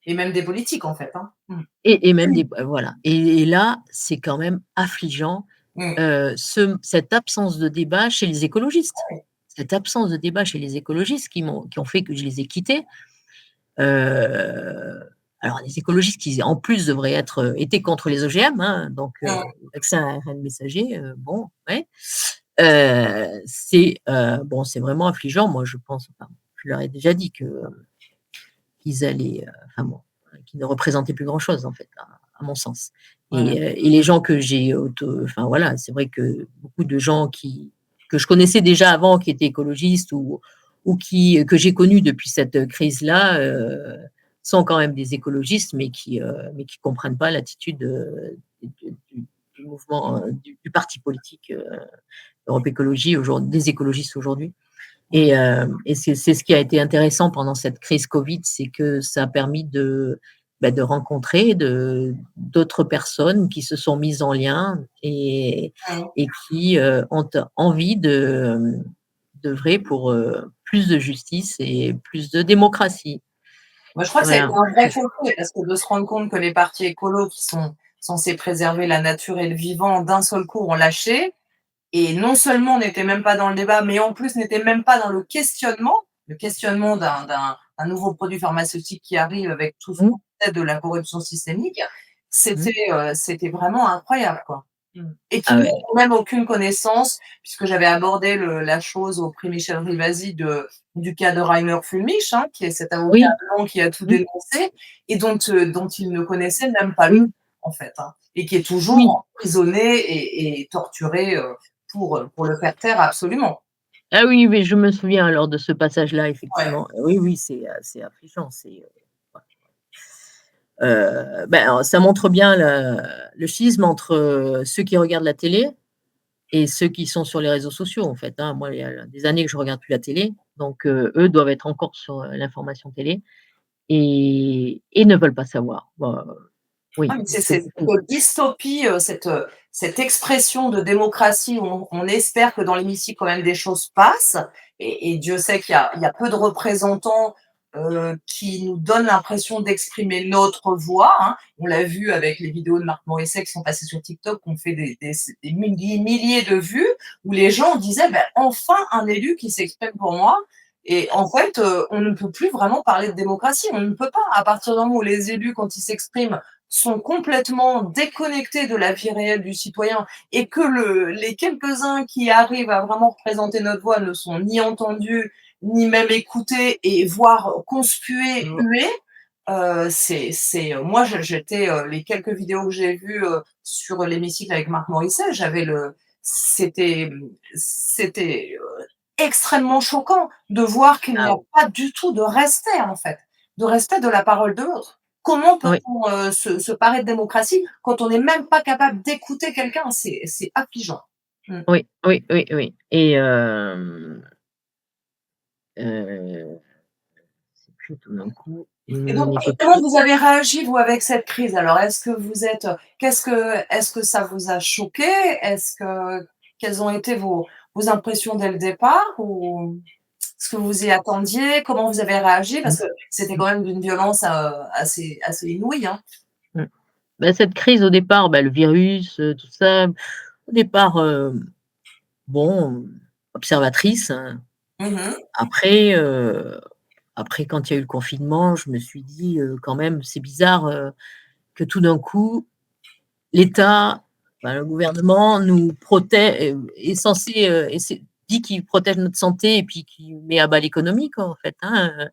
Et même des politiques, en fait, hein. Et même des voilà et là, c'est quand même affligeant, Mmh. cette absence de débat chez les écologistes. Ouais. Cette absence de débat chez les écologistes qui ont fait que je les ai quittés. Heu, alors les écologistes qui, en plus, devraient étaient contre les OGM, hein, donc Mmh. vaccin à ARN messager, bon, ouais. Bon, c'est vraiment affligeant. Moi, je pense, enfin, je leur ai déjà dit que, qu'ils allaient, enfin bon, qu'ils ne représentaient plus grand-chose, en fait, à mon sens. Ouais. Et les gens que j'ai enfin voilà, c'est vrai que beaucoup de gens que je connaissais déjà avant, qui étaient écologistes ou que j'ai connus depuis cette crise-là, sont quand même des écologistes, mais qui comprennent pas l'attitude du mouvement, du parti politique Europe Écologie, des écologistes aujourd'hui. Et c'est ce qui a été intéressant pendant cette crise Covid, c'est que ça a permis de rencontrer d'autres personnes qui se sont mises en lien Mmh. et qui ont envie d'œuvrer pour plus de justice et plus de démocratie. Moi, je crois que ça a été Voilà. un vrai faux-feu parce que de se rendre compte que les partis écolos qui sont censés préserver la nature et le vivant, d'un seul coup, ont lâché. Et non seulement on n'était même pas dans le débat, mais en plus n'était même pas dans le questionnement d'un nouveau produit pharmaceutique qui arrive avec tout ce Mmh, qu'on sait de la corruption systémique. mmh. C'était vraiment incroyable, quoi. Et qui Ah n'ont ouais. même aucune connaissance, puisque j'avais abordé la chose au prix Michel Rivasi du cas de Rainer Fulmich, hein, qui est cet avocat Oui. blanc qui a tout Mmh, dénoncé et dont il ne connaissait même pas le mmh, nom, en fait, hein, et qui est oui. toujours emprisonné et torturé, pour le faire taire absolument. Ah oui, mais je me souviens alors de ce passage-là, Ouais. effectivement. Oui, oui, c'est affligeant, ouais. Ben, ça montre bien le schisme entre, ceux qui regardent la télé et ceux qui sont sur les réseaux sociaux, en fait, hein. Moi, il y a des années que je regarde plus la télé, donc eux doivent être encore sur, l'information télé et ne veulent pas savoir. Ah Oui, mais c'est c'est cette dystopie, cette expression de démocratie où on espère que dans l'hémicycle quand même des choses passent et Dieu sait qu'il y a peu de représentants, qui nous donnent l'impression d'exprimer notre voix, hein. On l'a vu avec les vidéos de Marc Morisset qui sont passées sur TikTok, qui ont fait des milliers de vues, où les gens disaient: «Bah, enfin un élu qui s'exprime pour moi» et en fait, on ne peut plus vraiment parler de démocratie. On ne peut pas. À partir du moment où les élus, quand ils s'expriment, sont complètement déconnectés de la vie réelle du citoyen et que les quelques-uns qui arrivent à vraiment représenter notre voix ne sont ni entendus, ni même écoutés et voire conspués, hués, moi j'étais, les quelques vidéos que j'ai vues, sur l'hémicycle avec Marc Morisset, c'était extrêmement choquant de voir qu'il n'y ah a pas du tout de respect, en fait, de respect de la parole de l'autre. Comment oui, peut-on, se parer de démocratie quand on n'est même pas capable d'écouter quelqu'un? C'est affligeant. Mmh. oui, oui, oui, oui heu, c'est plus tout d'un coup une Et donc, ligne comment électrique. vous avez réagi, vous, avec cette crise? Alors, est-ce que ça vous a choqué? Quelles ont été vos impressions dès le départ ou est-ce que vous y attendiez? Comment vous avez réagi? Parce Mmh, que c'était mmh, quand même d'une violence, assez inouïe, hein. mmh. Bah, cette crise au départ, bah, le virus, tout ça, au départ, bon, observatrice, hein. Mmh mh. Après, après quand il y a eu le confinement, je me suis dit, «Quand même, c'est bizarre, que tout d'un coup, l'État, enfin le gouvernement nous protège est censé, dit qu'il protège notre santé et puis qui met à bas l'économie quoi, en fait, hein,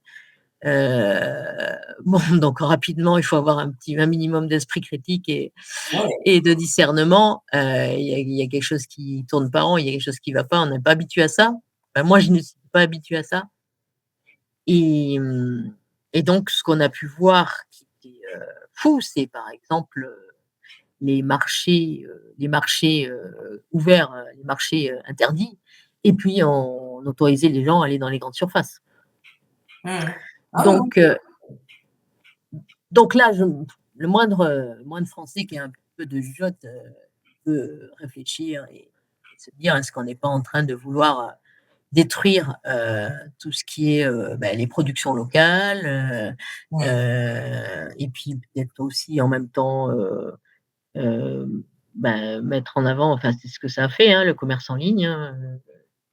bon donc rapidement, il faut avoir un minimum d'esprit critique Ouais. et de discernement. Il y a quelque chose qui tourne pas rond, il y a quelque chose qui va pas, on n'est pas habitué à ça. Enfin moi, je ne suis pas habituée à ça et et donc ce qu'on a pu voir qui était, fou, c'est par exemple, les marchés, ouverts, les marchés, interdits et puis on autorisait les gens à aller dans les grandes surfaces. Mmh. Ah oui, oui. Donc heu, donc là, le moindre Français qui a un peu de jugeote, peut réfléchir et se dire: «Est-ce qu'on n'est pas en train de vouloir, détruire tout ce qui est les productions locales, et puis peut-être aussi en même temps mettre en avant, enfin c'est ce que ça a fait, hein, le commerce en ligne, hein,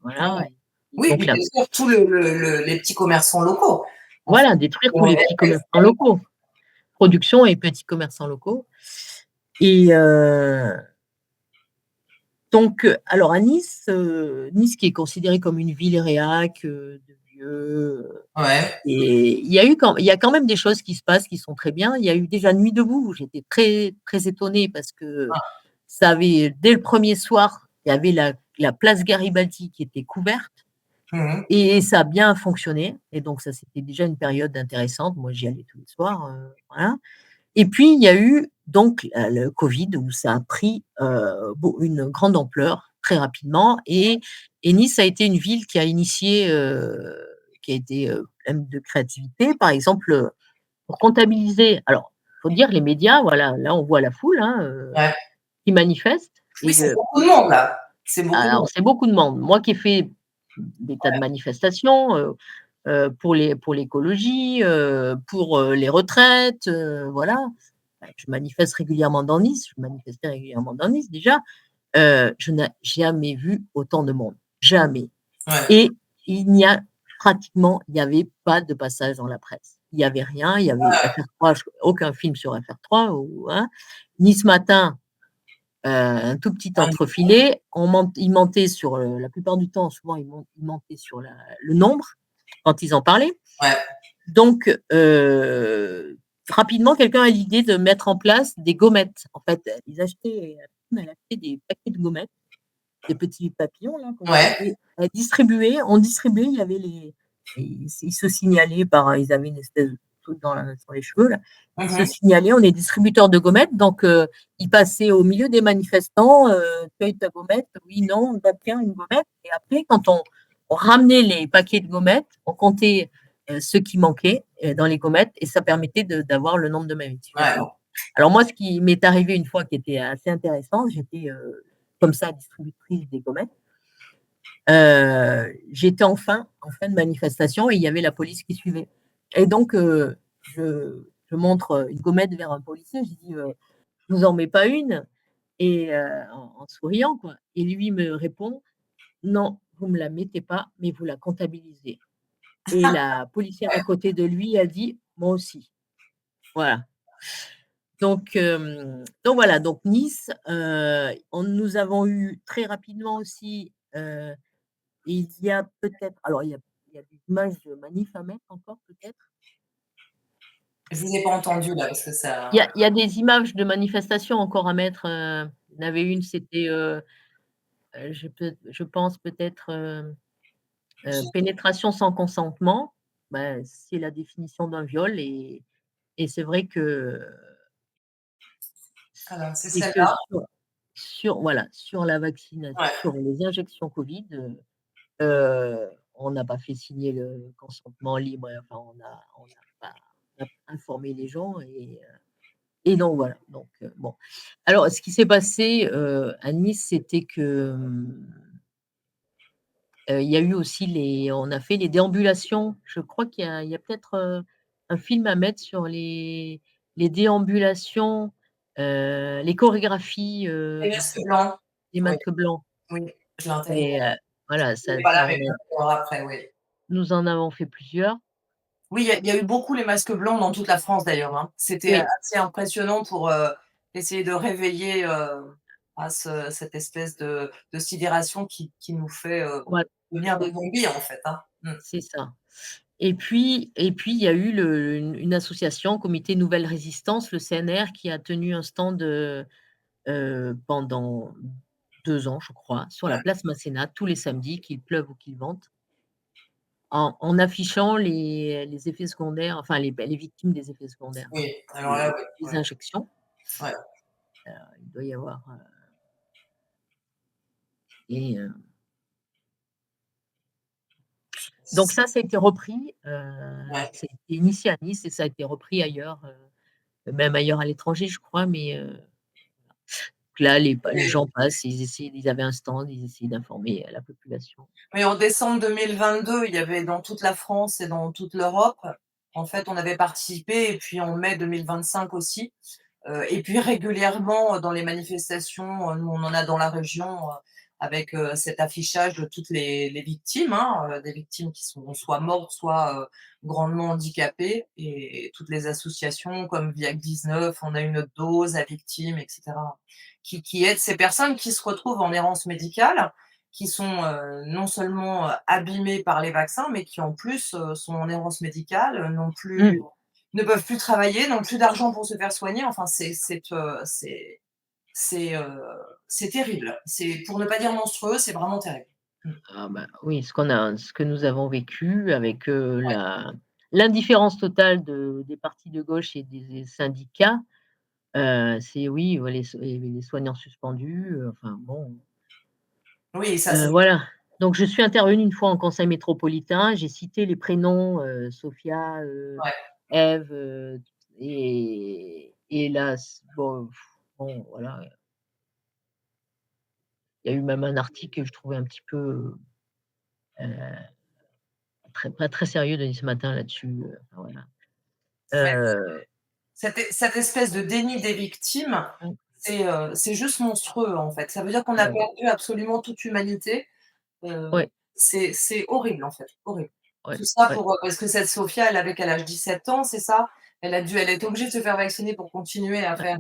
voilà. Ouais. Et Oui, donc puis là, bien sûr, tous les petits commerçants locaux. En fait, voilà, détruire tous les petits commerçants extrêmement. locaux, production et petits commerçants locaux. Et donc, alors à Nice, Nice qui est considérée comme une ville réac, de vieux, Ouais. et il y a quand même des choses qui se passent qui sont très bien. Il y a eu déjà Nuit debout où j'étais très, très étonnée parce que Ah. ça avait dès le premier soir, il y avait la place Garibaldi qui était couverte Mmh. et ça a bien fonctionné et donc ça, c'était déjà une période intéressante. Moi, j'y allais tous les soirs, voilà. Et puis, il y a eu donc le Covid où ça a pris une grande ampleur très rapidement. Et Nice a été une ville qui a initié, qui a été pleine de créativité. Par exemple, pour comptabiliser, alors, il faut dire les médias, voilà, là on voit la foule hein, Ouais. qui manifeste. Oui, Et c'est beaucoup de monde là. C'est beaucoup de alors, monde. c'est beaucoup de monde. Moi qui ai fait des tas de manifestations, pour l'écologie, pour les retraites, voilà. Je manifeste régulièrement dans Nice, je manifestais régulièrement dans Nice déjà. Je n'ai jamais vu autant de monde, jamais. Ouais. Et il n'y avait pas de passage dans la presse. Il n'y avait rien, il y avait FR3, aucun film sur FR3 ou hein. Nice Matin, un tout petit Ah, entrefilet. Ils mentaient sur la plupart du temps, souvent ils mentaient sur le nombre quand ils en parlaient. ouais. Donc, rapidement, quelqu'un a l'idée de mettre en place des gommettes. En fait, elle achetait des paquets de gommettes, des petits papillons, là, comme ça, Ouais. et on distribuait, il y avait ils se signalaient ils avaient une espèce de truc sur les cheveux, là. Ils se Mmh. signalaient, on est distributeur de gommettes, donc ils passaient au milieu des manifestants, tu as ta gommette, oui, non, bah, tiens, une gommette. Et après, quand on ramenait les paquets de gommettes, on comptait ceux qui manquaient dans les gommettes, et ça permettait d'avoir le nombre de Ouais. manifestants. Alors moi, ce qui m'est arrivé une fois qui était assez intéressant, j'étais comme ça distributrice des gommettes. J'étais en fin de manifestation et il y avait la police qui suivait. Et donc, je montre une gommette vers un policier, je dis je vous en mets pas une, et en souriant, quoi. Et lui me répond non, vous me la mettez pas, mais vous la comptabilisez. Et la policière à côté de lui a dit moi aussi. Voilà. Donc voilà, donc Nice, nous avons eu très rapidement aussi, il y a peut-être alors il y a des images de manifs à mettre encore peut-être? Je vous ai pas entendu là parce que Il y ça. a il y a des images de manifestations encore à mettre, il y en avait une, c'était, je pense peut-être, pénétration sans consentement, c'est la définition d'un viol. Et c'est vrai que Alors c'est c'est que celle-là? voilà, sur la vaccination, Ouais. sur les injections Covid, on n'a pas fait signer le consentement libre, enfin on a informé les gens. Et donc voilà, donc bon. Alors ce qui s'est passé, à Nice, c'était que, il y a eu aussi on a fait les déambulations. Je crois qu'il y a peut-être, un film à mettre sur les déambulations, les chorégraphies, Les masques blancs. des Oui, masques blancs. oui, je l'intègre. Et voilà, Il est ça pas là, ça mais je l'intègre après, oui. nous en avons fait plusieurs. Oui, il y a eu beaucoup les masques blancs dans toute la France d'ailleurs, hein. C'était Oui, assez impressionnant pour, essayer de réveiller, cette espèce de sidération qui nous fait, voilà, devenir des zombies en fait, hein. Mmh. c'est ça. Et puis il y a eu une association, Comité Nouvelle Résistance, le CNR, qui a tenu un stand, pendant 2 ans, je crois, sur la Ouais. place Masséna, tous les samedis, qu'il pleuve ou qu'il vente, en affichant les effets secondaires, enfin les victimes des effets secondaires, Oui, alors là, des oui, des ouais, injections. ouais. Il doit y avoir, et donc ça a été repris, Ouais. ça a été initié à Nice et ça a été repris ailleurs, même ailleurs à l'étranger, je crois, mais là, les gens passent, ils avaient un stand, ils essayaient d'informer la population. Oui, en décembre 2022, il y avait dans toute la France et dans toute l'Europe. En fait, on avait participé et puis en mai 2025 aussi. Et puis régulièrement, dans les manifestations, nous on en a dans la région, avec, cet affichage de toutes les victimes, hein, des victimes qui sont soit mortes, soit, grandement handicapées et toutes les associations comme Viac19, On a une autre dose, à victimes et cetera, qui aident ces personnes qui se retrouvent en errance médicale, qui sont, non seulement, abîmées par les vaccins, mais qui en plus, sont en errance médicale, Mmh. ne peuvent plus travailler, n'ont plus d'argent pour se faire soigner. Enfin, c'est, c'est terrible. C'est pour ne pas dire monstrueux, c'est vraiment terrible. Mmh. Ah bah, oui, ce que nous avons vécu avec, Ouais. la l'indifférence totale des partis de gauche et des syndicats, c'est oui, ouais, les soignants suspendus, enfin bon, Oui, ça c'est voilà. Donc je suis intervenue une fois en conseil métropolitain, j'ai cité les prénoms, Sophia, ouais. Ève, et là, bon, bon voilà, il y a eu même un article que je trouvais un petit peu, heu, pas très sérieux de ce matin là-dessus, enfin voilà. Mais Heu, cette espèce de déni des victimes, mmh, c'est juste monstrueux, en fait. Ça veut dire qu'on a ouais, perdu absolument toute humanité. ouais, C'est horrible, en fait, horrible. ouais, Tout ça ouais, pour, parce que cette Sophia, elle avait quel âge? 17 ans, c'est ça? Elle a été obligée de se faire vacciner pour continuer à ouais. faire,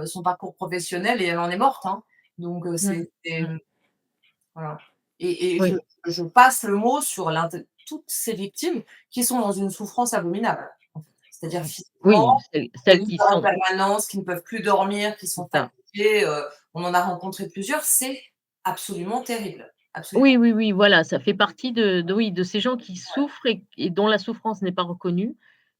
son parcours professionnel et elle en est morte, hein. Donc, Mmh, mmh, voilà. Et oui, je passe le mot sur toutes ces victimes qui sont dans une souffrance abominable, en fait. C'est-à-dire physiquement, oui, des celles qui douleurs en sont permanence, qui ne peuvent plus dormir, qui c'est sont ça. fatiguées, on en a rencontré plusieurs, c'est absolument terrible, absolument. Oui, oui, oui, voilà, ça fait partie de oui, de ces gens qui souffrent et dont la souffrance n'est pas reconnue.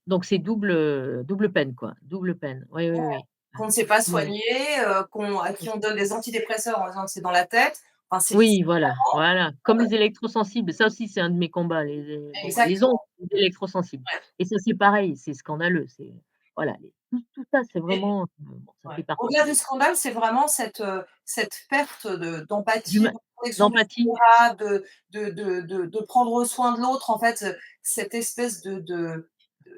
Donc c'est double peine, quoi, double peine. Oui, oui, oui. Qu'on ne sait pas Ouais. soigner, à qui on donne des antidépresseurs en disant que c'est dans la tête. Enfin, c'est Oui, voilà, voilà, comme les électrosensibles, ça aussi c'est un de mes combats, bon, les ondes exactement, électrosensibles ouais. et ça c'est pareil, c'est scandaleux, c'est voilà, tout ça c'est Et vraiment, bon, ça ouais. fait partie Au-delà du scandale, c'est vraiment cette perte d'empathie, d'huma de protection du d'empathie. vulnérable, de prendre soin de l'autre, en fait, cette espèce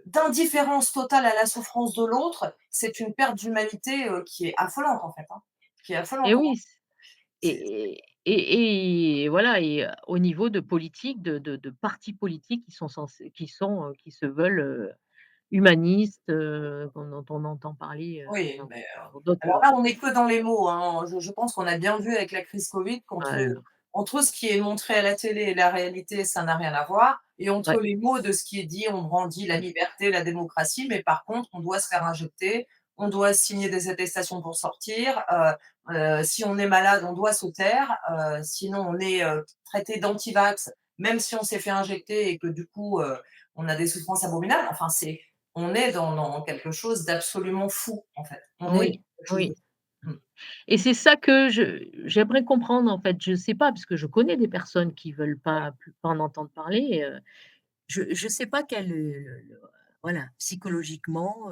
d'indifférence totale à la souffrance de l'autre, c'est une perte d'humanité, qui est affolante, en fait, hein, qui est Et affolante, hein. oui, C'est et voilà et au niveau de politique, de partis politiques qui se veulent, humanistes, dont on entend parler, oui, dans mais dans d'autres alors là, on n'est que dans les mots, hein. Je pense qu'on a bien vu avec la crise Covid voilà, entre ce qui est montré à la télé et la réalité, ça n'a rien à voir et entre ouais. les mots de ce qui est dit, on brandit la Mmh. liberté, la démocratie, mais par contre, on doit se faire injecter, on doit signer des attestations pour sortir, si on est malade, on doit se taire, sinon on est, traité d'anti-vax, même si on s'est fait injecter et que du coup, on a des souffrances abominables. Enfin, on est dans quelque chose d'absolument fou, en fait. On est Oui, dans quelque chose de oui. fou. Mmh. Et c'est ça que j'aimerais comprendre, en fait. Je sais pas, parce que je connais des personnes qui veulent pas en entendre parler, je sais pas quel, voilà, psychologiquement,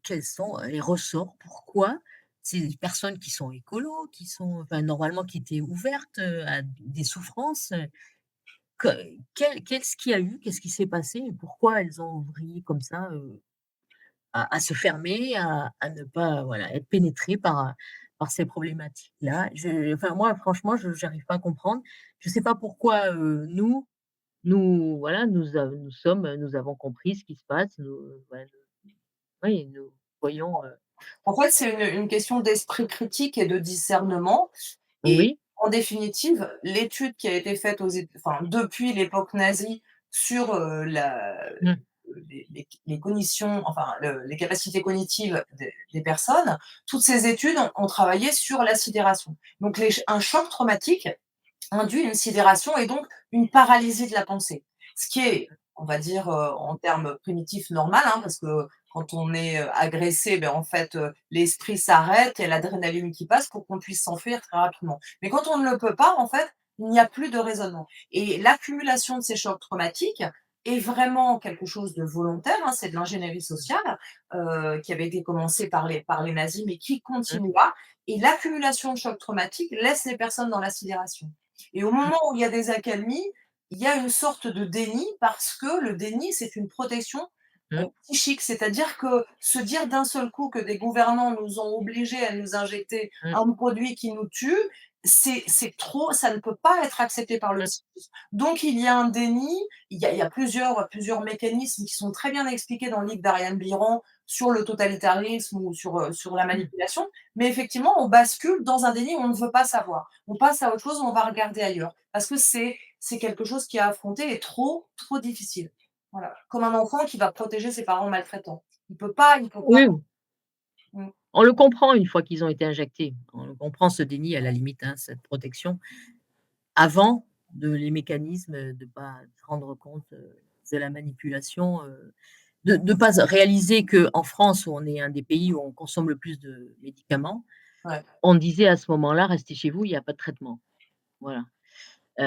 quels sont les ressorts. Pourquoi ces personnes qui sont écolos, qui sont enfin, normalement, qui étaient ouvertes, à des souffrances, que qu'est-ce qu'il y a eu? Qu'est-ce qui s'est passé? Et pourquoi elles ont vrillé comme ça, à se fermer, à ne pas, voilà, être pénétrées par ces problématiques-là. Enfin, moi, franchement, je j'arrive pas à comprendre. Je sais pas pourquoi, voilà, nous avons compris ce qui se passe, voilà, oui, nous voyons, En fait, c'est une question d'esprit critique et de discernement et oui, en définitive, l'étude qui a été faite enfin, depuis l'époque nazie sur, mmh, les cognitions, enfin, les capacités cognitives des personnes, toutes ces études ont travaillé sur la sidération. Donc un choc traumatique induit une sidération et donc une paralysie de la pensée. Ce qui est, on va dire, en termes primitifs normal, hein, parce que quand on est, agressé, ben, en fait, l'esprit s'arrête, il y a l'adrénaline qui passe pour qu'on puisse s'enfuir très rapidement. Mais quand on ne le peut pas, en fait, il n'y a plus de raisonnement et l'accumulation de ces chocs traumatiques est vraiment quelque chose de volontaire, hein, c'est de l'ingénierie sociale, qui avait été commencée par les nazis, mais qui Mmh, continue là. Et l'accumulation de chocs traumatiques laisse les personnes dans la sidération. Et au mmh, moment où il y a des accalmies, il y a une sorte de déni parce que le déni, c'est une protection mmh, psychique. C'est-à-dire que se dire d'un seul coup que des gouvernants nous ont obligés à nous injecter mmh, un produit qui nous tue, c'est trop, ça ne peut pas être accepté par le mmh, psychisme. Donc il y a un déni, il y a plusieurs mécanismes qui sont très bien expliqués dans le livre d'Ariane Biran sur le totalitarisme ou sur la mmh. manipulation, mais effectivement, on bascule dans un déni où on ne veut pas savoir. On passe à autre chose, on va regarder ailleurs parce que c'est quelque chose qui à affronter est trop difficile. Voilà, comme un enfant qui va protéger ses parents maltraitants. Il peut pas. Oui, Mmh. on le comprend une fois qu'ils ont été injectés. On le comprend ce déni à la limite, hein, cette protection, avant de les mécanismes, de pas se rendre compte, de la manipulation, de pas réaliser qu'en France, où on est un des pays où on consomme le plus de médicaments, Ouais. on disait à ce moment-là: «Restez chez vous, il y a pas de traitement». Voilà, Mais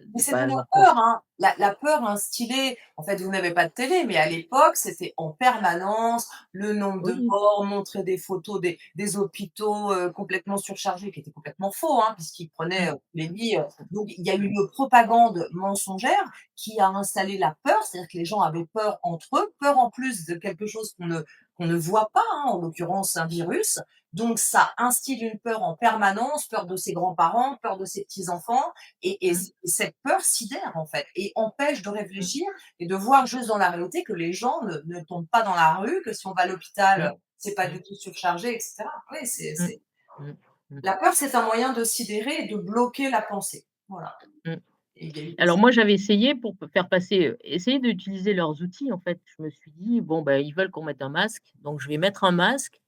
de pas c'était la avoir peur, conscience. hein, la peur instillée. En fait, vous n'avez pas de télé, mais à l'époque, c'était en permanence le nombre de Oui, morts, montrer des photos des hôpitaux, complètement surchargés, qui étaient complètement faux, hein, puisqu'ils prenaient, mmh, les lits, donc il y a eu une propagande mensongère qui a installé la peur, c'est-à-dire que les gens avaient peur entre eux, peur en plus de quelque chose qu'on ne voit pas, hein, en l'occurrence un virus. Donc ça instille une peur en permanence, peur de ses grands-parents, peur de ses petits-enfants, et mmh, cette peur sidère, en fait, et empêche de mmh, réfléchir et de voir juste dans la réalité que les gens ne tombent pas dans la rue, que si on va à mmh, l'hôpital, c'est pas mmh, du tout surchargé, et cetera. Oui, mmh, mmh, mmh, la peur, c'est un moyen de sidérer et de bloquer la pensée. Voilà, mmh. et il y a eu des Alors moi, j'avais essayé pour faire passer, essayer d'utiliser leurs outils, en fait. Je me suis dit: «Bon, bah, ils veulent qu'on mette un masque, donc je vais mettre un masque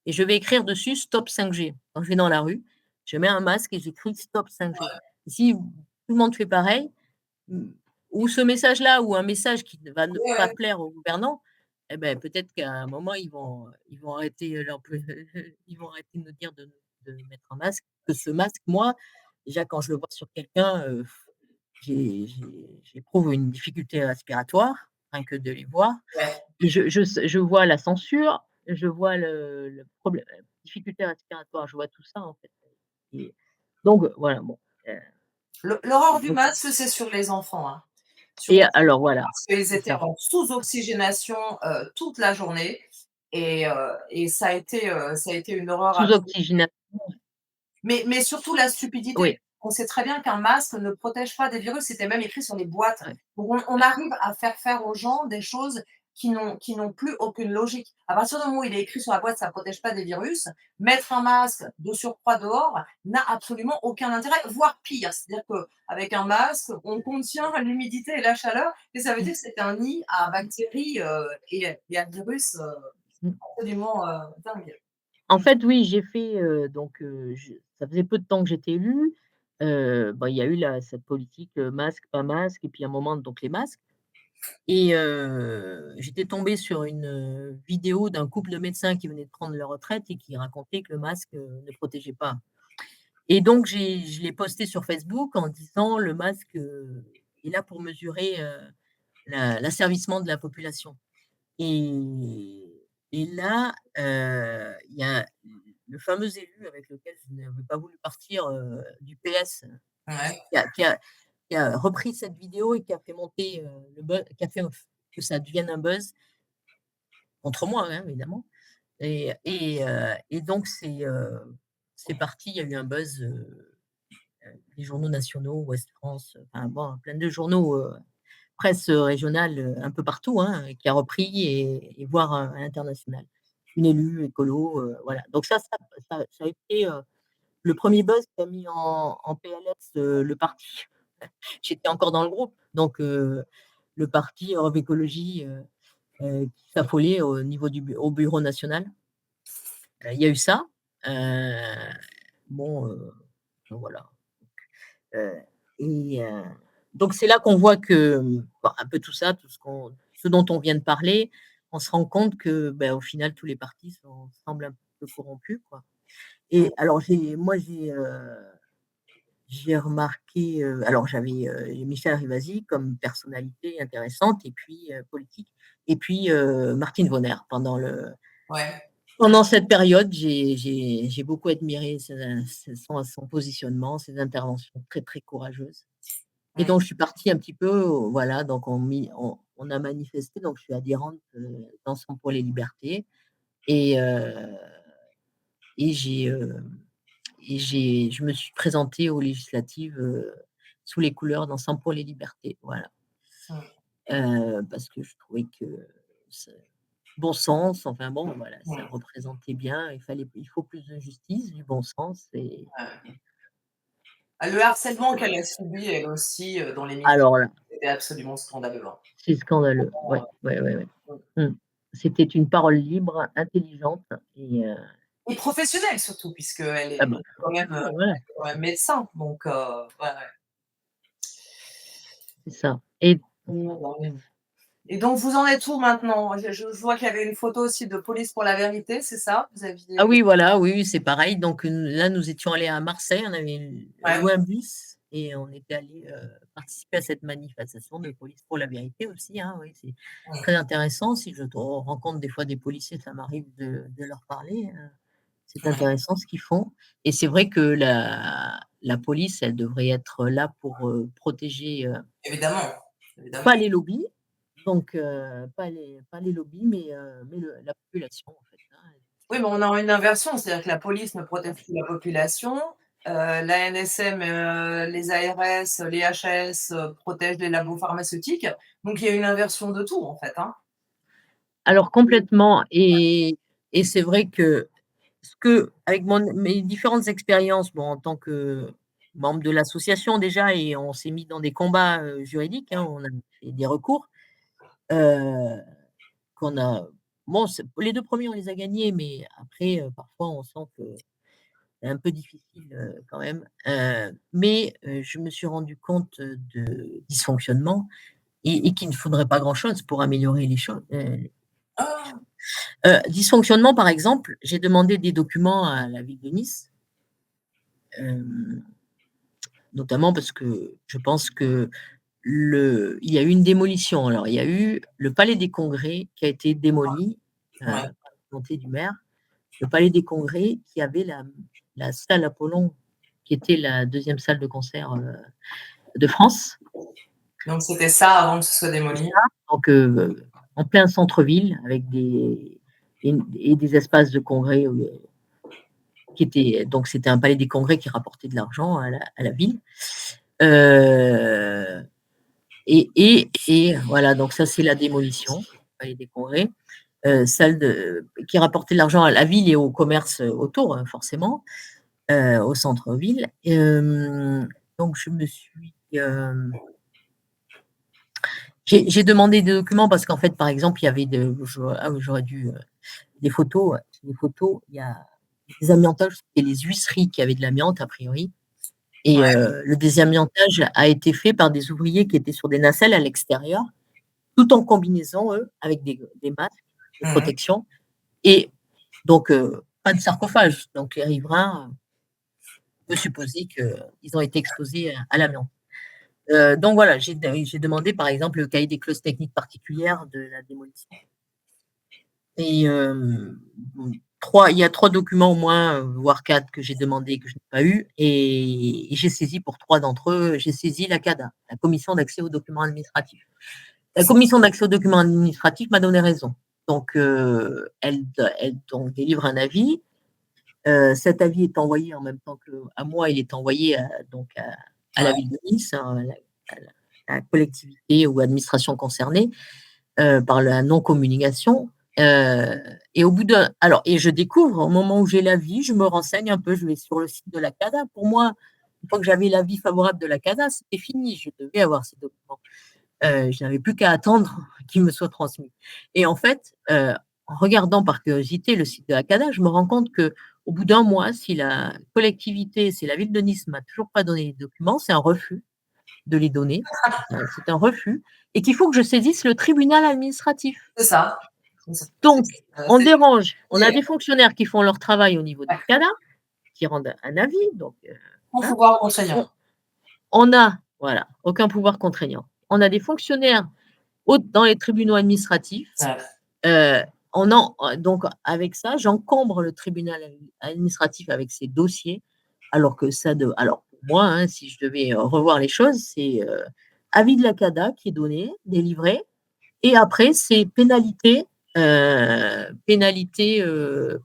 et je vais écrire dessus "Stop 5G". Quand je vais dans la rue, je mets un masque et j'écris "Stop 5G". Si tout le monde fait pareil, mmh, ou ce message-là ou un message qui ne va ne ouais, pas ouais, plaire aux gouvernants, et beh, peut-être qu'à un moment, ils vont arrêter, ils vont arrêter de nous dire de mettre un masque. Que ce masque, moi, déjà quand je le vois sur quelqu'un, j'éprouve une difficulté respiratoire, rien que de les voir, ouais. et je vois la censure, je vois le problème, difficulté respiratoire, je vois tout ça, en fait, et donc voilà, bon, L'horreur du donc masque, c'est sur les enfants, hein. Sur et les alors enfants voilà, parce qu'ils c'est étaient ça, en sous-oxygénation, toute la journée, et ça a été une horreur absolue. sous-oxygénation, Mais surtout la stupidité. oui, On sait très bien qu'un masque ne protège pas des virus, c'était même écrit sur les boîtes. ouais, Donc on arrive à faire faire aux gens des choses qui n'ont plus aucune logique. À partir du moment où il est écrit sur la boîte: «Ça protège pas des virus», mettre un masque de surcroît dehors n'a absolument aucun intérêt, voire pire. C'est-à-dire qu'avec un masque, on contient l'humidité et la chaleur, et ça veut dire mmh, que c'est un nid à bactéries, et à virus, mmh. absolument, dingue. En fait, oui, j'ai fait, donc je ça faisait peu de temps que j'étais élue, bah, il y a eu la cette politique, masque, pas masque, et puis à un moment, donc les masques. Et j'étais tombée sur une, vidéo d'un couple de médecins qui venaient de prendre leur retraite et qui racontait que le masque, ne protégeait pas. Et donc je l'ai posté sur Facebook en disant: «Le masque, est là pour mesurer, l'asservissement de la population». Et là, il y a le fameux élu avec lequel je n'avais pas voulu partir, du PS, Ouais, qui a qui a qui a repris cette vidéo et qui a fait monter, le buzz, qui a fait que ça devienne un buzz. Contre moi, hein, évidemment, et donc c'est parti, il y a eu un buzz, les journaux nationaux, Ouest France, enfin bon, plein de journaux, presse, régionale, un peu partout, hein, qui a repris, et voire, à l'international. Une élue écolo, voilà. Donc ça a été, le premier buzz qui a mis en PLS, le parti. J'étais encore dans le groupe, donc le parti Europe Écologie, qui s'affolait au niveau au bureau national. Il y a eu ça, bon, voilà, heu et donc c'est là qu'on voit que, bah, un peu tout ça, ce dont on vient de parler, on se rend compte que, au final, tous les partis semblent un peu corrompus, quoi. Et alors j'ai j'ai remarqué, alors j'avais Michel Rivasi comme personnalité intéressante, et puis politique, et puis Martine Vonner. Ouais. Pendant cette période, j'ai beaucoup admiré son positionnement, ses interventions très, très courageuses. Et Mmh. donc, je suis partie un petit peu, voilà, donc on a manifesté, donc je suis adhérente d'Ensemble pour les libertés, et, et j'ai, je me suis présentée aux législatives sous les couleurs d'Ensemble pour les libertés, voilà. Mmh. Parce que je trouvais que bon sens, enfin bon, voilà, ça Mmh. représentait bien. Il faut plus de justice, du bon sens. Et Ouais. Ah, le harcèlement qu'elle a subi elle aussi, dans les médias, alors là, c'était absolument scandaleux, hein. c'est scandaleux. Ouais, ouais, ouais, ouais. Mmh. Mmh. C'était une parole libre, intelligente, et Et professionnelle surtout puisqu'elle ah est bah, quand même, bien sûr, voilà, médecin donc ouais, ouais. c'est ça. Et Mmh, bah, oui. Et donc vous en êtes où maintenant? Je vois qu'il y avait une photo aussi de Police pour la vérité, c'est ça? Vous ah aviez oui, voilà, oui, oui, c'est pareil. Donc là, nous étions allés à Marseille, on avait ouais. loué un bus et on était allés participer à cette manifestation de Police pour la vérité aussi, hein, oui, c'est Mmh. très intéressant. Si je rencontre des fois des policiers, ça m'arrive de leur parler. C'est Ouais. intéressant ce qu'ils font, et c'est vrai que la police, elle devrait être là pour protéger, Évidemment, évidemment. pas les lobbies, donc pas les lobbies, mais la population, en fait, hein. Oui, mais on a une inversion, c'est-à-dire que la police ne protège plus la population, la NSM, les ARS, les HS, protègent les labos pharmaceutiques. Donc il y a une inversion de tout en fait, hein. Alors complètement, et c'est vrai que avec mes différentes expériences, bon, en tant que membre de l'association déjà, et on s'est mis dans des combats, juridiques, hein, on a fait des recours, heu, qu'on a bon, les 2 premiers on les a gagnés, mais après, parfois on sent que c'est un peu difficile, quand même, mais je me suis rendu compte de dysfonctionnements, et qu'il ne faudrait pas grand-chose pour améliorer les choses, Ah! dysfonctionnement, par exemple, j'ai demandé des documents à la ville de Nice, hem, notamment parce que je pense que il y a eu une démolition. Alors, il y a eu le palais des Congrès qui a été démoli, par Ouais. volonté du maire. Le palais des Congrès qui avait la salle Apollon, qui était la deuxième salle de concert, de France. Donc c'était ça avant que ce soit C'est démoli? ça, donc en plein centre-ville, avec des espaces de congrès, donc c'était un palais des congrès qui rapportait de l'argent à la ville. Heu et voilà, donc ça, c'est la démolition, palais des congrès, salle qui rapportait de l'argent à la ville et au commerce autour, forcément, au centre-ville. Donc je me suis, j'ai demandé des documents parce qu'en fait, par exemple, il y avait j'aurais dû, des photos, il y a des amiantages, c'était les huisseries qui avaient de l'amiante a priori, et Ouais. le désamiantage a été fait par des ouvriers qui étaient sur des nacelles à l'extérieur, tout en combinaison, eux, avec des masques de Mmh mh. protection, et donc pas de sarcophage. Donc les riverains, on peut supposer qu'ils ont été exposés à l'amiante. Donc voilà, j'ai demandé, par exemple, le cahier des clauses techniques particulières de la démolition, et il y a 3 documents au moins, voire 4, que j'ai demandé et que je n'ai pas eu, et j'ai saisi pour 3 d'entre eux, j'ai saisi la CADA, la commission d'accès aux documents administratifs. La commission d'accès aux documents administratifs m'a donné raison. Donc elle donc délivre un avis. Cet avis est envoyé en même temps qu'à moi, il est envoyé à la Ouais. ville de Nice, hein, à la collectivité ou administration concernée, par la non-communication. Et au bout et je découvre au moment où j'ai l'avis, je me renseigne un peu, je vais sur le site de la CADA. Pour moi, une fois que j'avais l'avis favorable de la CADA, c'était fini, je devais avoir ces documents. Je n'avais plus qu'à attendre qu'ils me soient transmis, et en fait, en regardant par curiosité le site de la CADA, je me rends compte qu'au bout d'un mois, si la ville de Nice m'a toujours pas donné les documents, c'est un refus de les donner, c'est un refus, et qu'il faut que je saisisse le tribunal administratif. C'est ça. C'est ça. Donc C'est on a lié. des fonctionnaires qui font leur travail au niveau de Ouais. la CADA, qui rendent un avis, donc Aucun hein. pouvoir contraignant. On a, voilà, aucun pouvoir contraignant. On a des fonctionnaires dans les tribunaux administratifs. Ouais. Donc, avec ça, j'encombre le tribunal administratif avec ses dossiers, alors que alors, pour moi, hein, si je devais revoir les choses, c'est avis de la CADA qui est donné, délivré, et après, c'est pénalité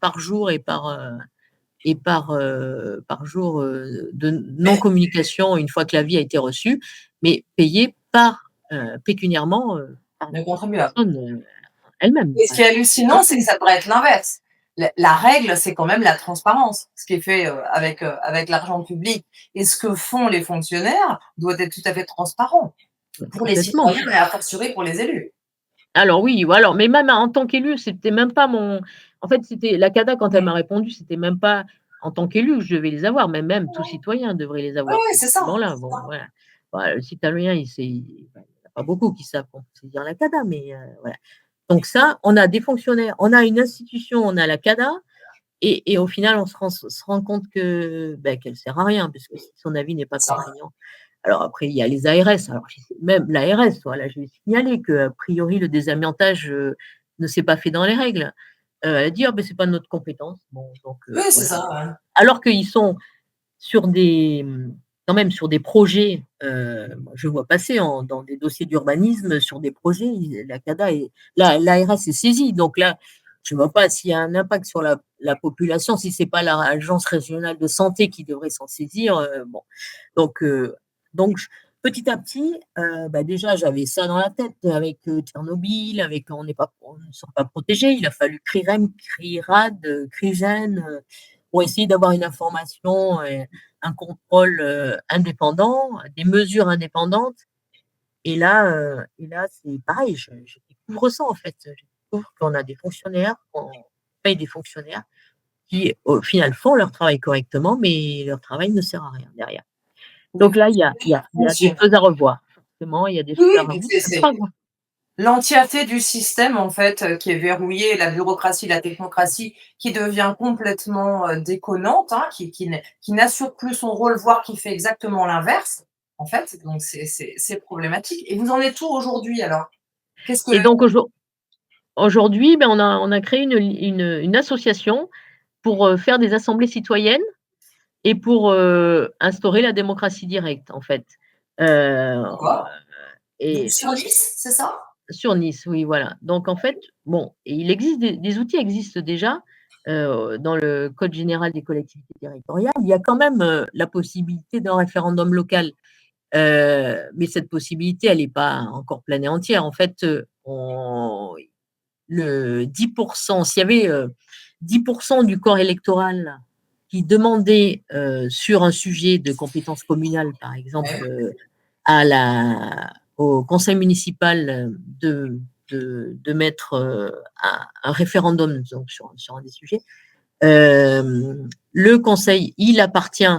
par jour par jour de non-communication une fois que l'avis a été reçu, mais payé pécuniairement par Le la contribuable. personne elle-même. Et ce qui est hallucinant, c'est que ça devrait être l'inverse. La règle, c'est quand même la transparence, ce qui est fait avec l'argent public. Et ce que font les fonctionnaires doit être tout à fait transparent pour les Complètement. citoyens et a fortiori pour les élus. Alors oui, alors, mais même en tant qu'élu, c'était même pas mon. En fait, c'était la CADA quand elle m'a répondu, c'était même pas en tant qu'élu que je devais les avoir, mais même tout citoyen devrait les Oui, avoir oui, ces c'est ça. documents-là. Bon, voilà. Voilà, le citoyen, il n'y en a pas beaucoup qui savent qu'on peut saisir la CADA, mais voilà. Donc ça, on a des fonctionnaires, on a une institution, on a la CADA, et au final, on se rend compte qu'elle ne sert à rien, parce que son avis n'est pas Ça. contraignant. Alors après, il y a les ARS. Alors, même l'ARS, voilà, je vais signaler qu'a priori, le désamiantage ne s'est pas fait dans les règles. Elle a dit, ce n'est pas notre compétence. Bon, donc, Oui, c'est voilà. ça. Ouais. Alors qu'ils sont quand même sur des projets, je vois passer dans des dossiers d'urbanisme, sur des projets, la CADA l'ARS est saisie. Donc là, je ne vois pas s'il y a un impact sur la population, si ce n'est pas l'agence régionale de santé qui devrait s'en saisir. Bon. Donc, petit à petit, déjà, j'avais ça dans la tête avec Tchernobyl, avec on ne sont pas protégés. Il a fallu CRIREM, CRIRAD, CRIGEN pour essayer d'avoir une information, un contrôle indépendant, des mesures indépendantes. Et là, c'est pareil, je découvre ça en fait. Je découvre qu'on a des fonctionnaires, qu'on paye des fonctionnaires qui, au final, font leur travail correctement, mais leur travail ne sert à rien derrière. Donc là, il y a des choses à revoir. Forcément, il y a des choses à revoir. C'est l'entièreté du système, en fait, qui est verrouillé, la bureaucratie, la technocratie, qui devient complètement déconnante, hein, qui n'assure plus son rôle, voire qui fait exactement l'inverse, en fait. Donc, c'est problématique. Et vous en êtes où aujourd'hui, alors? Qu'est-ce que. Et donc aujourd'hui, on a créé une association pour faire des assemblées citoyennes et pour instaurer la démocratie directe, en fait. D'accord. Et Sur Nice, c'est ça? sur Nice, oui, voilà. Donc en fait, bon, et il existe des outils existent déjà dans le Code général des collectivités territoriales. Il y a quand même la possibilité d'un référendum local, mais cette possibilité, elle n'est pas encore pleine et entière. En fait, le 10%, s'il y avait 10% du corps électoral qui demandait sur un sujet de compétence communale, par exemple, au conseil municipal de mettre un référendum donc, sur un des sujets, le conseil, il appartient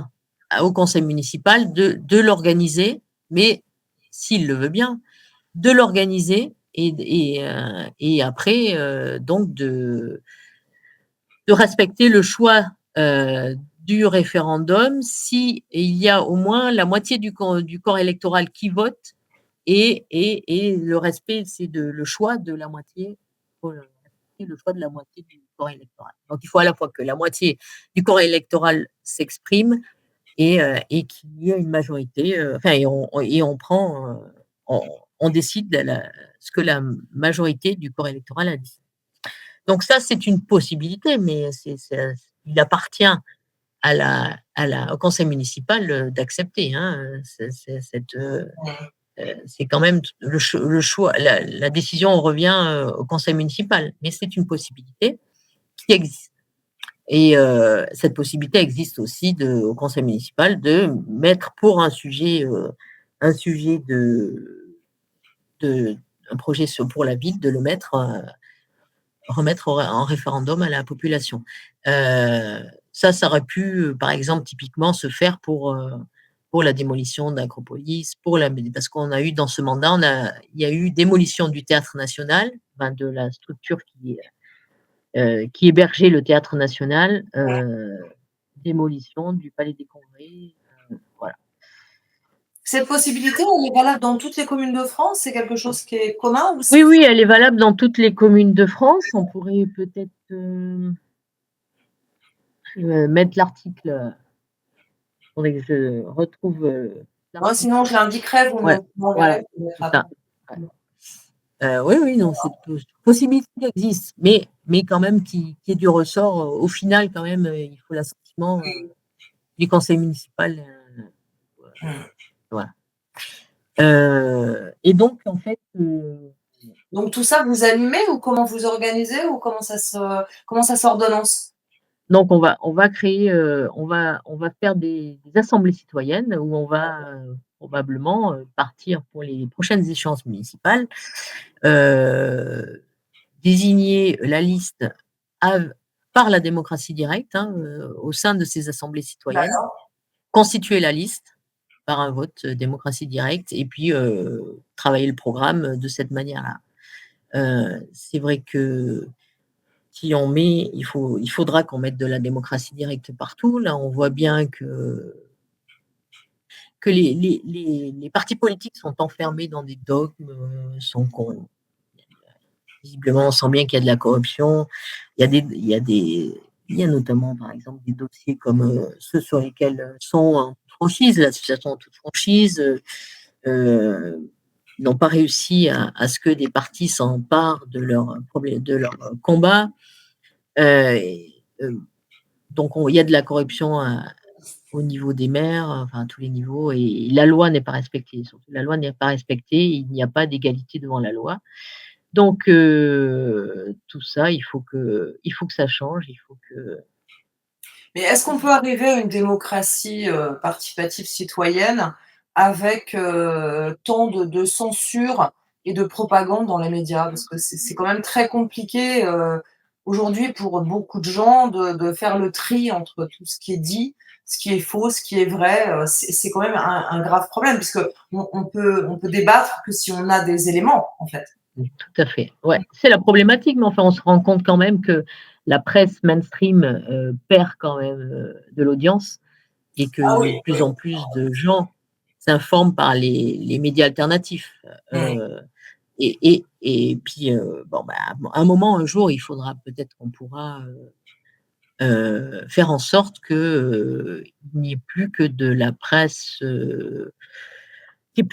au conseil municipal de l'organiser, mais s'il le veut bien, de l'organiser et après, donc de respecter le choix du référendum si il y a au moins la moitié du corps électoral qui vote et le respect, c'est le choix de la moitié, le choix de la moitié du corps électoral. Donc, il faut à la fois que la moitié du corps électoral s'exprime et qu'il y ait une majorité, et on prend, on décide ce que la majorité du corps électoral a dit. Donc ça, c'est une possibilité, mais il appartient au conseil municipal d'accepter. Hein, c'est quand même le choix, la décision revient au conseil municipal, mais c'est une possibilité qui existe. Et cette possibilité existe aussi au conseil municipal de mettre pour un sujet un projet pour la ville, de le remettre en référendum à la population. Ça aurait pu, par exemple, typiquement se faire pour la démolition d'Acropolis, parce qu'on a eu dans ce mandat, il y a eu démolition du Théâtre national, de la structure qui hébergeait le Théâtre national, démolition du Palais des Congrès, Cette possibilité, elle est valable dans toutes les communes de France? C'est quelque chose qui est commun ou Oui, oui, elle est valable dans toutes les communes de France. On pourrait peut-être mettre l'article. Faudrait que je retrouve Moi, l'article. sinon je l'indiquerai, vous Ouais, m'enverrez voilà, pour mettre c'est à ça. jour. Ouais. Oui, oui, non, cette possibilité existe, mais quand même qui est du ressort. Au final, quand même, il faut l'assentiment du conseil municipal. Voilà. Et donc, en fait, Donc tout ça, vous animez ou comment vous organisez ou comment ça s'ordonnance? donc on va créer, on va faire des assemblées citoyennes où on va probablement partir pour les prochaines échéances municipales, désigner la liste par la démocratie directe, hein, au sein de ces assemblées citoyennes, D'accord. constituer la liste par un vote démocratie directe et puis travailler le programme de cette manière-là. C'est vrai que si on met, il faudra qu'on mette de la démocratie directe partout. Là, on voit bien que les partis politiques sont enfermés dans des dogmes, visiblement, on sent bien qu'il y a de la corruption. Il y a notamment, par exemple, des dossiers comme ceux sur lesquels sont en franchise, l'association en toute franchise, n'ont pas réussi à ce que des partis s'emparent de leur combat. Donc, il y a de la corruption au niveau des maires, enfin à tous les niveaux, et la loi n'est pas respectée. Surtout, la loi n'est pas respectée, il n'y a pas d'égalité devant la loi. Donc, tout ça, il faut que ça change, il faut que. Mais est-ce qu'on peut arriver à une démocratie, participative citoyenne avec, tant de censure et de propagande dans les médias? Parce que c'est quand même très compliqué, aujourd'hui pour beaucoup de gens de faire le tri entre tout ce qui est dit, ce qui est faux, ce qui est vrai, c'est quand même un grave problème puisqu'on on peut débattre que si on a des éléments, en fait. Tout à fait. Ouais, c'est la problématique, mais enfin, on se rend compte quand même que la presse mainstream perd quand même de l'audience et que Ah de oui, plus en plus de gens s'informent par les médias alternatifs. mmh. Et puis, bon, bah, à un moment, un jour, il faudra peut-être qu'on pourra faire en sorte que il n'y ait plus que de la presse, qu'il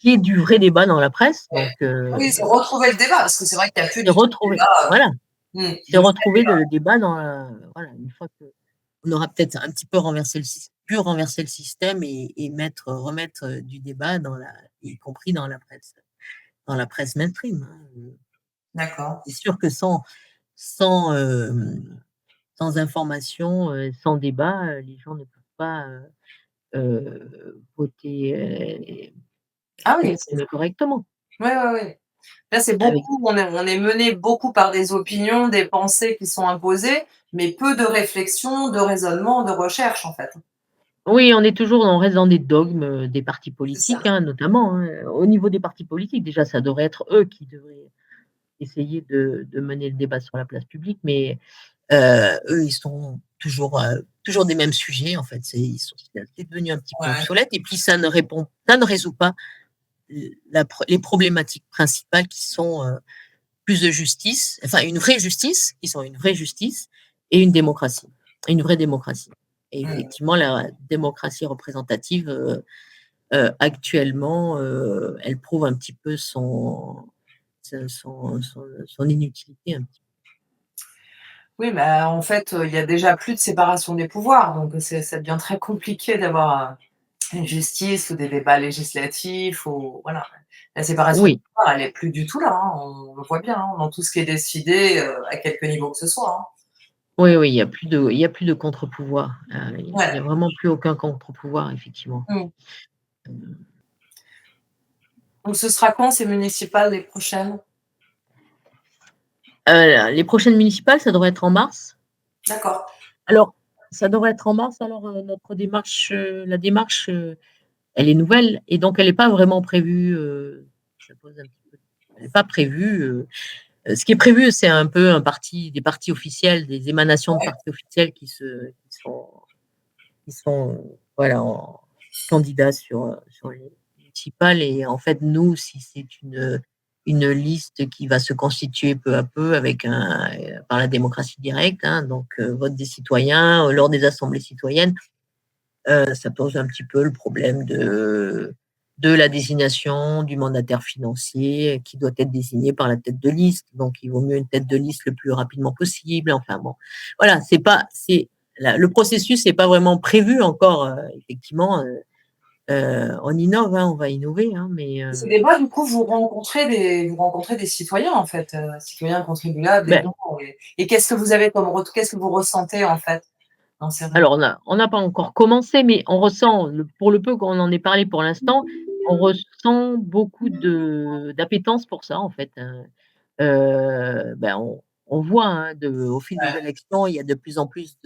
y ait du vrai débat dans la presse. Ouais. Donc, Oui, c'est retrouver le débat parce que c'est vrai qu'il y a plus c'est du tout de retrouver, débat, voilà, c'est de vrai retrouver débat. le débat dans la, voilà, une fois qu'on aura peut-être un petit peu renversé le système et remettre du débat y compris dans la presse mainstream, hein. D'accord. C'est sûr que sans, sans information, sans débat, les gens ne peuvent pas voter, Ah oui, s'exprimer correctement. ouais, ouais, ouais. Là, c'est Avec beaucoup, on est mené beaucoup par des opinions, des pensées qui sont imposées, mais peu de réflexion, de raisonnement, de recherche, en fait. Oui, on reste dans des dogmes, des partis C'est ça. politiques, hein, notamment, hein. Au niveau des partis politiques, déjà, ça devrait être eux qui devraient essayer de mener le débat sur la place publique, mais eux, ils sont toujours des mêmes sujets, en fait. C'est devenu un petit peu Ouais. obsolète et puis ça ne résout pas les problématiques principales qui sont, plus de justice, enfin une vraie justice, qui sont une vraie justice et une démocratie, une vraie démocratie. Et Mmh. effectivement, la démocratie représentative, actuellement, elle prouve un petit peu son inutilité un petit. Oui, bah, en fait, il y a déjà plus de séparation des pouvoirs, donc ça devient très compliqué d'avoir, une justice ou des débats législatifs ou voilà. La séparation des Oui, pouvoirs, elle est plus du tout là, hein, on le voit bien, hein, dans tout ce qui est décidé, à quelque niveau que ce soit, hein. oui, oui, il y a plus de contre-pouvoir. Il y Ouais. a vraiment plus aucun contre-pouvoir, effectivement. Mmh. Donc ce sera quand ces municipales, les prochaines? Les prochaines municipales, ça devrait être en mars. D'accord. Alors, ça devrait être en mars, alors, notre démarche, la démarche, elle est nouvelle et donc elle n'est pas vraiment prévue, ça pose un petit peu, elle n'est pas prévue, ce qui est prévu, c'est un peu des partis officiels, des émanations de Ouais. partis officiels qui sont, voilà, en candidats sur les municipales et en fait, nous, si c'est une liste qui va se constituer peu à peu avec par la démocratie directe, hein, donc vote des citoyens lors des assemblées citoyennes, ça pose un petit peu le problème de la désignation du mandataire financier qui doit être désigné par la tête de liste. Donc, il vaut mieux une tête de liste le plus rapidement possible. Enfin bon, voilà, le processus n'est pas vraiment prévu encore. Effectivement, on innove, hein, on va innover, hein, mais Ces débats, du coup, vous rencontrez des citoyens, en fait, citoyens contribuables, des ben, dons et qu'est-ce que vous avez qu'est-ce que vous ressentez, en fait, dans ces réunions? alors on n'a pas encore commencé, mais on ressent, pour le peu qu'on en ait parlé pour l'instant, on ressent beaucoup d'appétence pour ça, en fait, hein. Ben, on voit, hein, au fil des Ouais, élections, il y a de plus en plus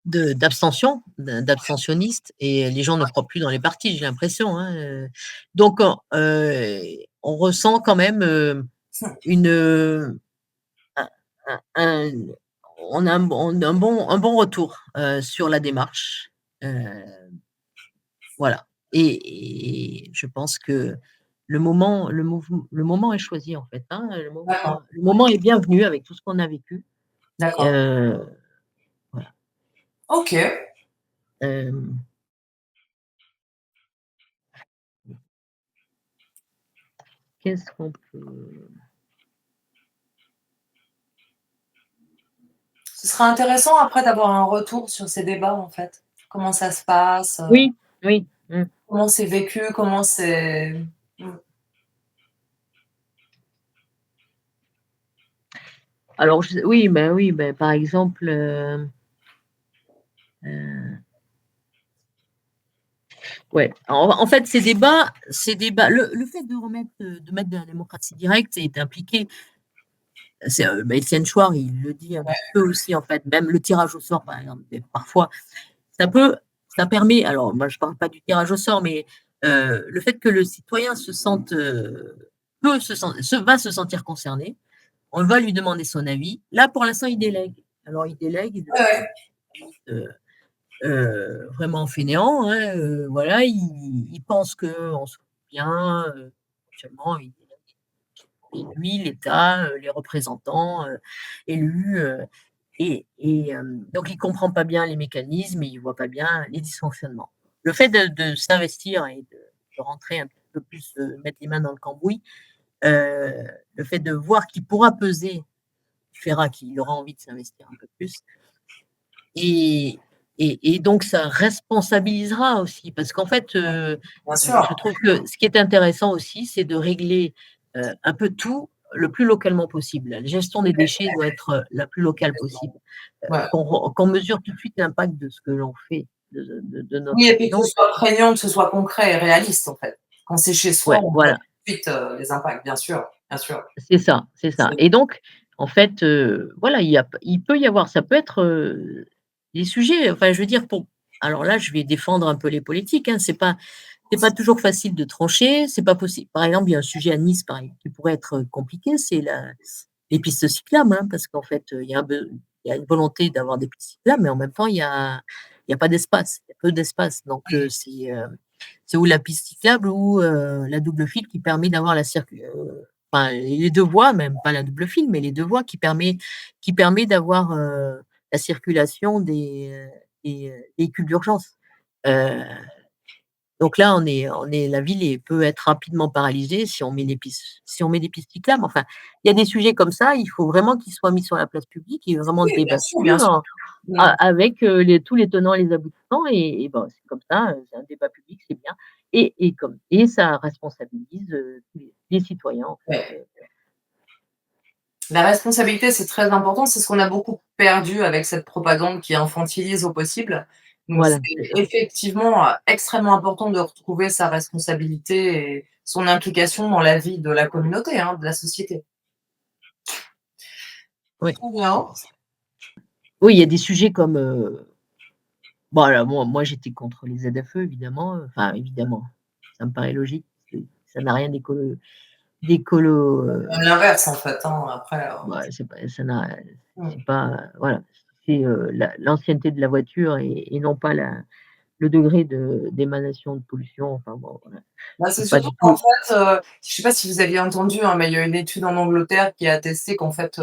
d'abstentionnistes et les gens ne croient plus dans les partis, j'ai l'impression, hein, donc on ressent quand même, une, un un on a un bon retour, sur la démarche, heu, voilà et je pense que le moment est choisi, en fait, hein, d'accord, le moment est bienvenu avec tout ce qu'on a vécu, d'accord. heu, voilà, OK. hem, qu'est-ce qu'on peut Ce sera intéressant après d'avoir un retour sur ces débats, en fait. Comment ça se passe, oui, oui, mmh. comment c'est vécu, comment c'est mmh, Alors oui, ben, par exemple, heu, ouais, en fait, le fait de mettre de la démocratie directe et d'impliquer, bah, Étienne Chouard, il le dit un ouais, petit peu aussi, en fait, même le tirage au sort, par exemple, et parfois, ça peut ça permet alors moi, je parle pas du tirage au sort, mais le fait que le citoyen se sente, peut se sen se va se sentir concerné, on va lui demander son avis. Là, pour l'instant, il délègue. Alors il délègue ouais, ouais, de vraiment fainéant, hein, voilà, il pense qu'on se bien, actuellement, et lui, l'État, les représentants, élus, donc il comprend pas bien les mécanismes et il voit pas bien les dysfonctionnements. Le fait de s'investir et de rentrer un petit peu plus, mettre les mains dans le cambouis, heu, le fait de voir qu'il pourra peser, fera qu'il aura envie de s'investir un peu plus et donc ça responsabilisera aussi parce qu'en fait, bien sûr. je trouve que ce qui est intéressant aussi, c'est de régler, un peu tout le plus localement possible. La gestion des déchets doit être, la plus locale possible, Ouais. qu'on mesure tout de suite l'impact de ce que l'on fait, de notre Oui et puis que action. ce soit prégnant, que ce soit concret et réaliste, en fait. Quand c'est chez soi, Ouais, on voit voilà. tout de suite, les impacts, bien sûr, bien sûr. C'est ça C'est et donc en fait, voilà, il peut y avoir ça peut être, des sujets enfin, je veux dire alors là, je vais défendre un peu les politiques, hein, c'est pas toujours facile de trancher, c'est pas possible. Par exemple, il y a un sujet à Nice, par exemple, qui pourrait être, compliqué, c'est les pistes cyclables, hein, parce qu'en fait, il y a une volonté d'avoir des pistes cyclables, mais en même temps, il y a pas d'espace, il y a peu d'espace, donc c'est ou la piste cyclable ou la double file qui permet d'avoir enfin les 2 voies, même pas la double file, mais les 2 voies qui permet d'avoir, la circulation des véhicules d'urgence. Heu, donc là, la ville peut être rapidement paralysée si on met des pistes cyclables. Enfin, il y a des sujets comme ça, il faut vraiment qu'ils soient mis sur la place publique et vraiment oui, bien débattus sûr. a Mmh. avec, tous les tenants et les aboutissants et ben, c'est comme ça, c'est un débat public, c'est bien et ça responsabilise, tous les citoyens en fait, Ouais. La responsabilité, c'est très important, c'est ce qu'on a beaucoup perdu avec cette propagande qui infantilise au possible. Donc c'est voilà, c'est ça. effectivement, extrêmement important de retrouver sa responsabilité et son implication dans la vie de la communauté, hein, de la société. Oui. Très bien. Oui, il y a des sujets comme, bon alors moi j'étais contre les ZFE évidemment, enfin évidemment, ça me paraît logique, ça n'a rien d'écolo, Même l'inverse en fait, hein, après, ouais, c'est pas ça n'a mmh, c'est pas voilà, c'est, l'ancienneté de la voiture et non pas le degré d'émanation de pollution. Enfin bon, voilà, Bah, c'est c'est pas surtout du qu'en tout. fait, je sais pas si vous aviez entendu, hein, mais il y a une étude en Angleterre qui a attesté qu'en fait,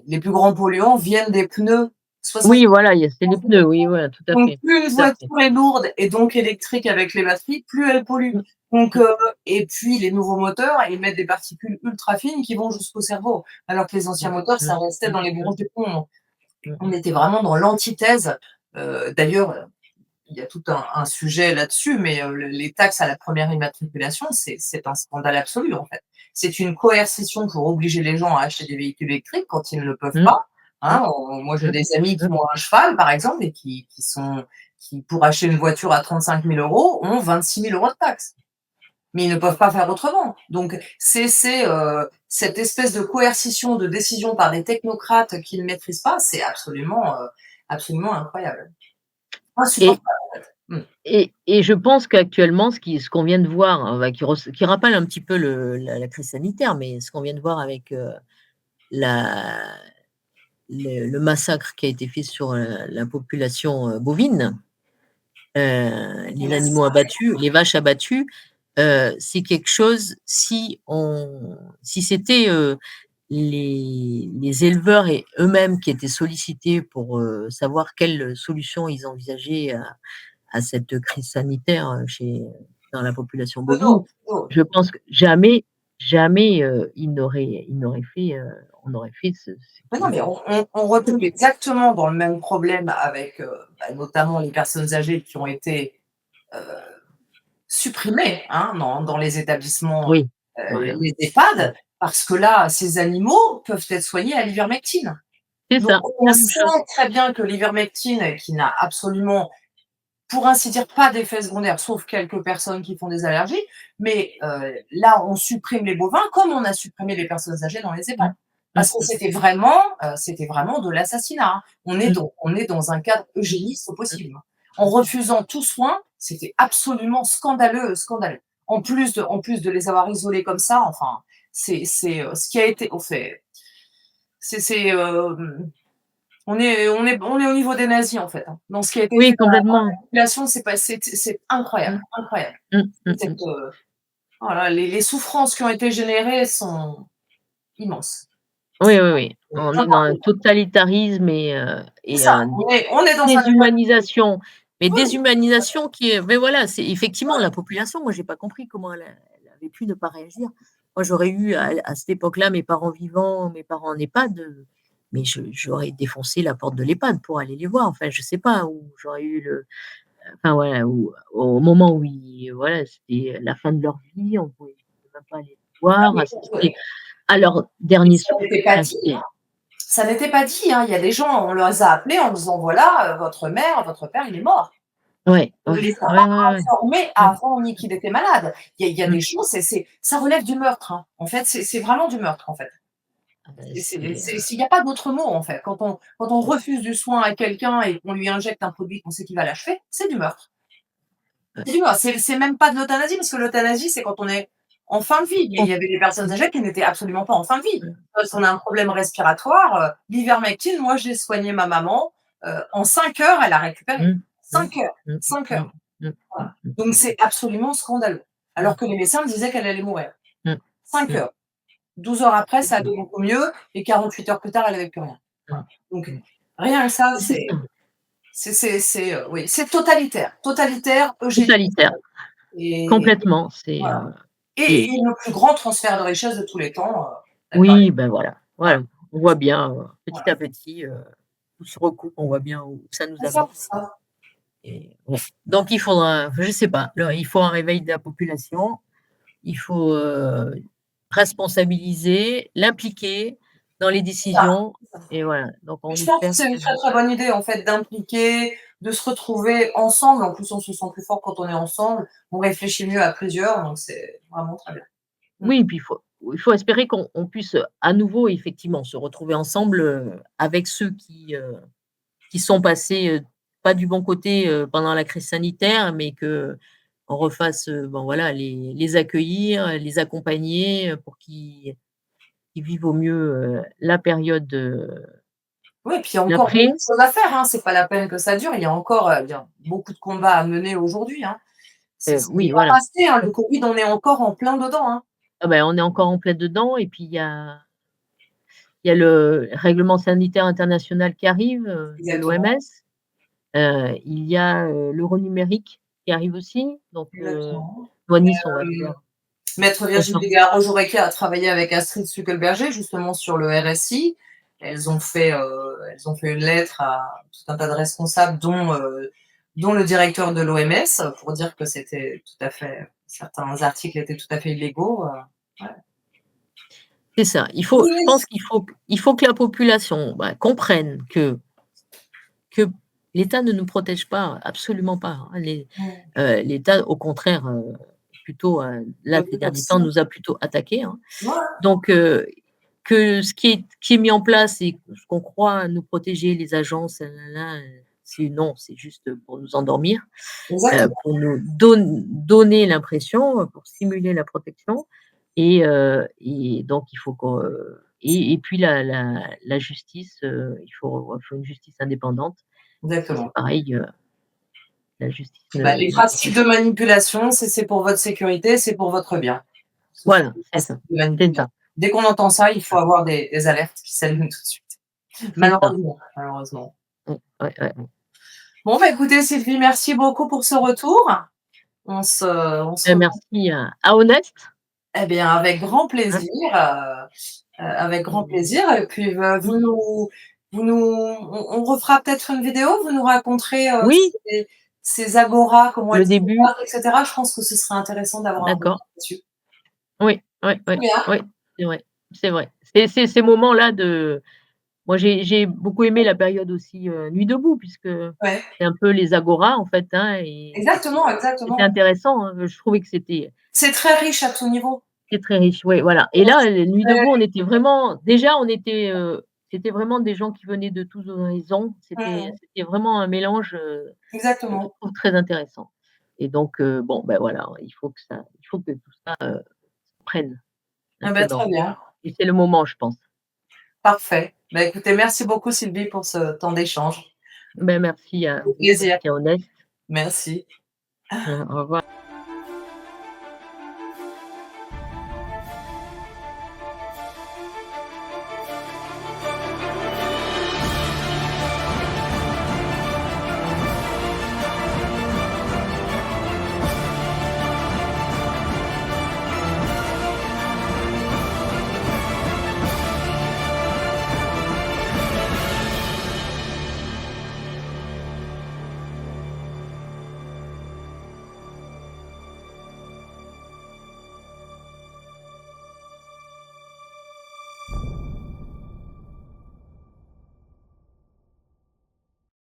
les plus grands polluants viennent des pneus. 60. Oui, voilà, c'est les pneus, oui, voilà, tout à Donc fait, plus une tout à fait. voiture est lourde et donc électrique avec les batteries, plus elle pollue. Mmh, Donc mmh, et puis les nouveaux moteurs émettent des particules ultra fines qui vont jusqu'au cerveau, alors que les anciens mmh, moteurs, mmh, ça restait mmh, dans les mmh, bronches des poumons. mmh, On était vraiment dans l'antithèse. D'ailleurs, il y a tout un sujet là-dessus, mais les taxes à la première immatriculation, c'est un scandale absolu, en fait. C'est une coercition pour obliger les gens à acheter des véhicules électriques quand ils ne le peuvent mmh, pas. mmh, Hein, moi, j'ai mmh, des amis qui mmh. ont un cheval, par exemple, et qui, pour acheter une voiture à 35 000 euros, ont 26 000 euros de taxes. Mais ils ne peuvent pas faire autrement. Donc, cette espèce de coercition de décision par des technocrates qui ne maîtrisent pas, c'est absolument incroyable. Et Insupportable. Mmh. et je pense qu'actuellement, ce qu'on vient de voir, qui rappelle un petit peu la crise sanitaire, mais ce qu'on vient de voir avec, la le massacre qui a été fait sur, la population, bovine, les animaux abattus, les vaches abattues, c'est quelque chose si c'était, les éleveurs et eux-mêmes qui étaient sollicités pour, savoir quelle solution ils envisageaient à cette crise sanitaire, dans la population bovine, Non. je pense que jamais, on aurait fait Mais non, mais on retombe exactement dans le même problème avec, notamment les personnes âgées qui ont été, heu, supprimées, hein, dans les établissements, oui, voilà, les mmh. EHPAD, parce que là, ces animaux peuvent être soignés à l'ivermectine. C'est Donc ça, on la même sait chose. très bien que l'ivermectine, qui n'a absolument, pour ainsi dire, pas d'effets secondaires, sauf quelques personnes qui font des allergies, mais là, on supprime les bovins comme on a supprimé les personnes âgées dans les Mmh. EHPAD. Mmh Parce que mh. c'était vraiment de l'assassinat, hein. Mmh. On est dans un cadre Mmh. eugéniste au Mmh. possible. En refusant tout soin, c'était absolument scandaleux, scandaleux. En plus de les avoir isolés comme ça, enfin, ce qui a été fait. C'est, on est au niveau des nazis, en fait, hein. Dans ce qui a été Oui, fait complètement. population, c'est incroyable, Mmh. incroyable. Mmh. Mmh Cette, mh. voilà, les souffrances qui ont été générées sont immenses. Oui, oui, oui. C'est On est dans un impardonnable. totalitarisme C'est et ça, on est dans un état. déshumanisation. Mais Oui, déshumanisation qui est mais voilà, c'est effectivement la population, moi j'ai pas compris comment elle avait pu ne pas réagir. Moi j'aurais eu à cette époque-là mes parents vivants, mes parents en EHPAD, mais j'aurais défoncé la porte de l'EHPAD pour aller les voir. Enfin, je sais pas, où j'aurais eu enfin voilà, où au moment où voilà, c'était la fin de leur vie, on pouvait même pas aller les voir, mais assister à leur dernier ça souffle. n'était pas Enfin, dit, hein. c'était Ça n'était pas dit, hein. Il y a des gens, on les a appelés en disant: «Voilà, votre mère, votre père, il est mort». ouais, On ne ouais, les a ouais, pas ouais, ouais. informés Mmh, avant ni qu'il était malade. Il y a mmh. des choses, ça relève du meurtre, hein. En fait, c'est vraiment du meurtre, en fait. Ah bah, c'est, Il y a pas d'autre mot, en fait. Quand on refuse du soin à quelqu'un et qu'on lui injecte un produit qu'on sait qu'il va l'achever, c'est du meurtre. ouais. C'est du meurtre. C'est même pas de l'euthanasie, parce que l'euthanasie, c'est quand on est en fin de vie. Mais il On y avait des personnes âgées qui n'étaient absolument pas en fin de vie. mmh, Parce qu'on a un problème respiratoire, l'ivermectine, moi, j'ai soigné ma maman, en 5 heures, elle a récupéré. mmh, mmh, 5 heures, mmh, 5 mmh, heures. mmh, mmh, Voilà. mmh, Donc c'est absolument scandaleux. mmh, Alors que les médecins me disaient qu'elle allait mourir. mmh, 5 mmh, heures. 12 heures après, ça mmh, allait beaucoup mieux et 48 heures plus tard, elle avait plus rien. mmh, Voilà. Donc mmh. rien que ça, C'est ça, oui, c'est totalitaire, totalitaire, eugénique totalitaire, et complètement, c'est, voilà, et et le plus grand transfert de richesse de tous les temps, d'accord avec oui, ben voilà, voilà, voilà, on voit bien, petit voilà. à petit, tout se recoupe, on voit bien où ça nous amène C'est ça. et ouais. Donc il faudra, je sais pas, là, il faut un réveil de la population, il faut, responsabiliser, l'impliquer dans les C'est ça, décisions c'est ça. et voilà, donc Et on je pense que espère c'est une que très, très bonne idée, en fait, d'impliquer, de se retrouver ensemble. En plus, on se sent plus fort quand on est ensemble. On réfléchit mieux à plusieurs, donc c'est vraiment très bien. Mmh. oui, puis il faut espérer qu'on puisse, à nouveau effectivement se retrouver ensemble, avec ceux qui sont passés, pas du bon côté, pendant la crise sanitaire, mais qu'on refasse, bon voilà, les accueillir, les accompagner, pour qu'ils vivent au mieux, la période, Oui, puis il y a Et encore après, beaucoup de choses à faire, hein. C'est pas la peine que ça dure. Il y a encore, il y a beaucoup de combats à mener aujourd'hui, hein. Ça n'est oui, pas voilà. passé, hein. Le Covid, on est encore en plein dedans, hein. Ah ben, on est encore en plein dedans et puis il y a le règlement sanitaire international qui arrive, de Exactement, l'OMS. Il y a, l'euro numérique qui arrive aussi, donc exactement. Nonis, on va Hem, faire Maître Virginie Desgareaux-Jorequet a travaillé avec Astrid Stuckelberger, justement sur le RSI. Elles ont fait une lettre à tout un tas de responsables, dont le directeur de l'OMS, pour dire que c'était tout à fait certains articles étaient tout à fait illégaux, ouais. c'est ça. Oui, Je pense qu'il faut que la population, bah, comprenne que l'État ne nous protège pas, absolument pas, hein. mmh, L'État, au contraire, plutôt, là, le ces derniers temps, vaccin, nous a plutôt attaqués, hein. ouais, Donc que ce qui est mis en place et ce qu'on croit nous protéger, les agences, c'est non, c'est juste pour nous endormir, exactement, pour nous donner l'impression, pour simuler la protection et donc il faut qu'on, et puis la justice, il faut une justice indépendante. Ça, c'est exactement. pareil, la justice Bah, les ne pratiques de manipulation, c'est pour votre sécurité, c'est pour votre bien. Ce sont voilà, des c'est pratiques ça, de c'est manipulation. ça, Dès qu'on entend ça, il faut avoir des alertes qui s'allument tout de suite. c'est ça. Malheureusement, malheureusement. Ouais, ouais. Bon, bah, écoutez Sylvie, merci beaucoup pour ce retour. On se retrouve, Merci à Honest, eh bien, hein. avec grand plaisir et puis, on refera peut-être une vidéo, vous nous raconterez, Oui, ces agoras, comment elles le se début, passent et cetera. Je pense que ce serait intéressant d'avoir un retour d'accord. là-dessus. Oui, oui, Très oui, bien. oui, c'est vrai, c'est vrai. C'est ces moments-là de moi, j'ai beaucoup aimé la période aussi, Nuit debout puisque Ouais, c'est un peu les agoras en fait, hein, et exactement, exactement. c'était intéressant, hein. Je trouvais que C'est très riche à tout niveau. c'était très riche, ouais, voilà. Et là, Nuit debout, on était vraiment déjà, c'était vraiment des gens qui venaient de tous horizons. Mmh, C'était vraiment un mélange, je exactement. trouve très intéressant. Et donc bon, ben, voilà, il faut que tout ça, prenne un Ah peu bah, très dans bien, et c'est le moment, je pense. parfait. Bah, écoutez, merci beaucoup Sylvie pour ce temps d'échange. Ben, Au plaisir. merci à Honest. Merci. Au revoir.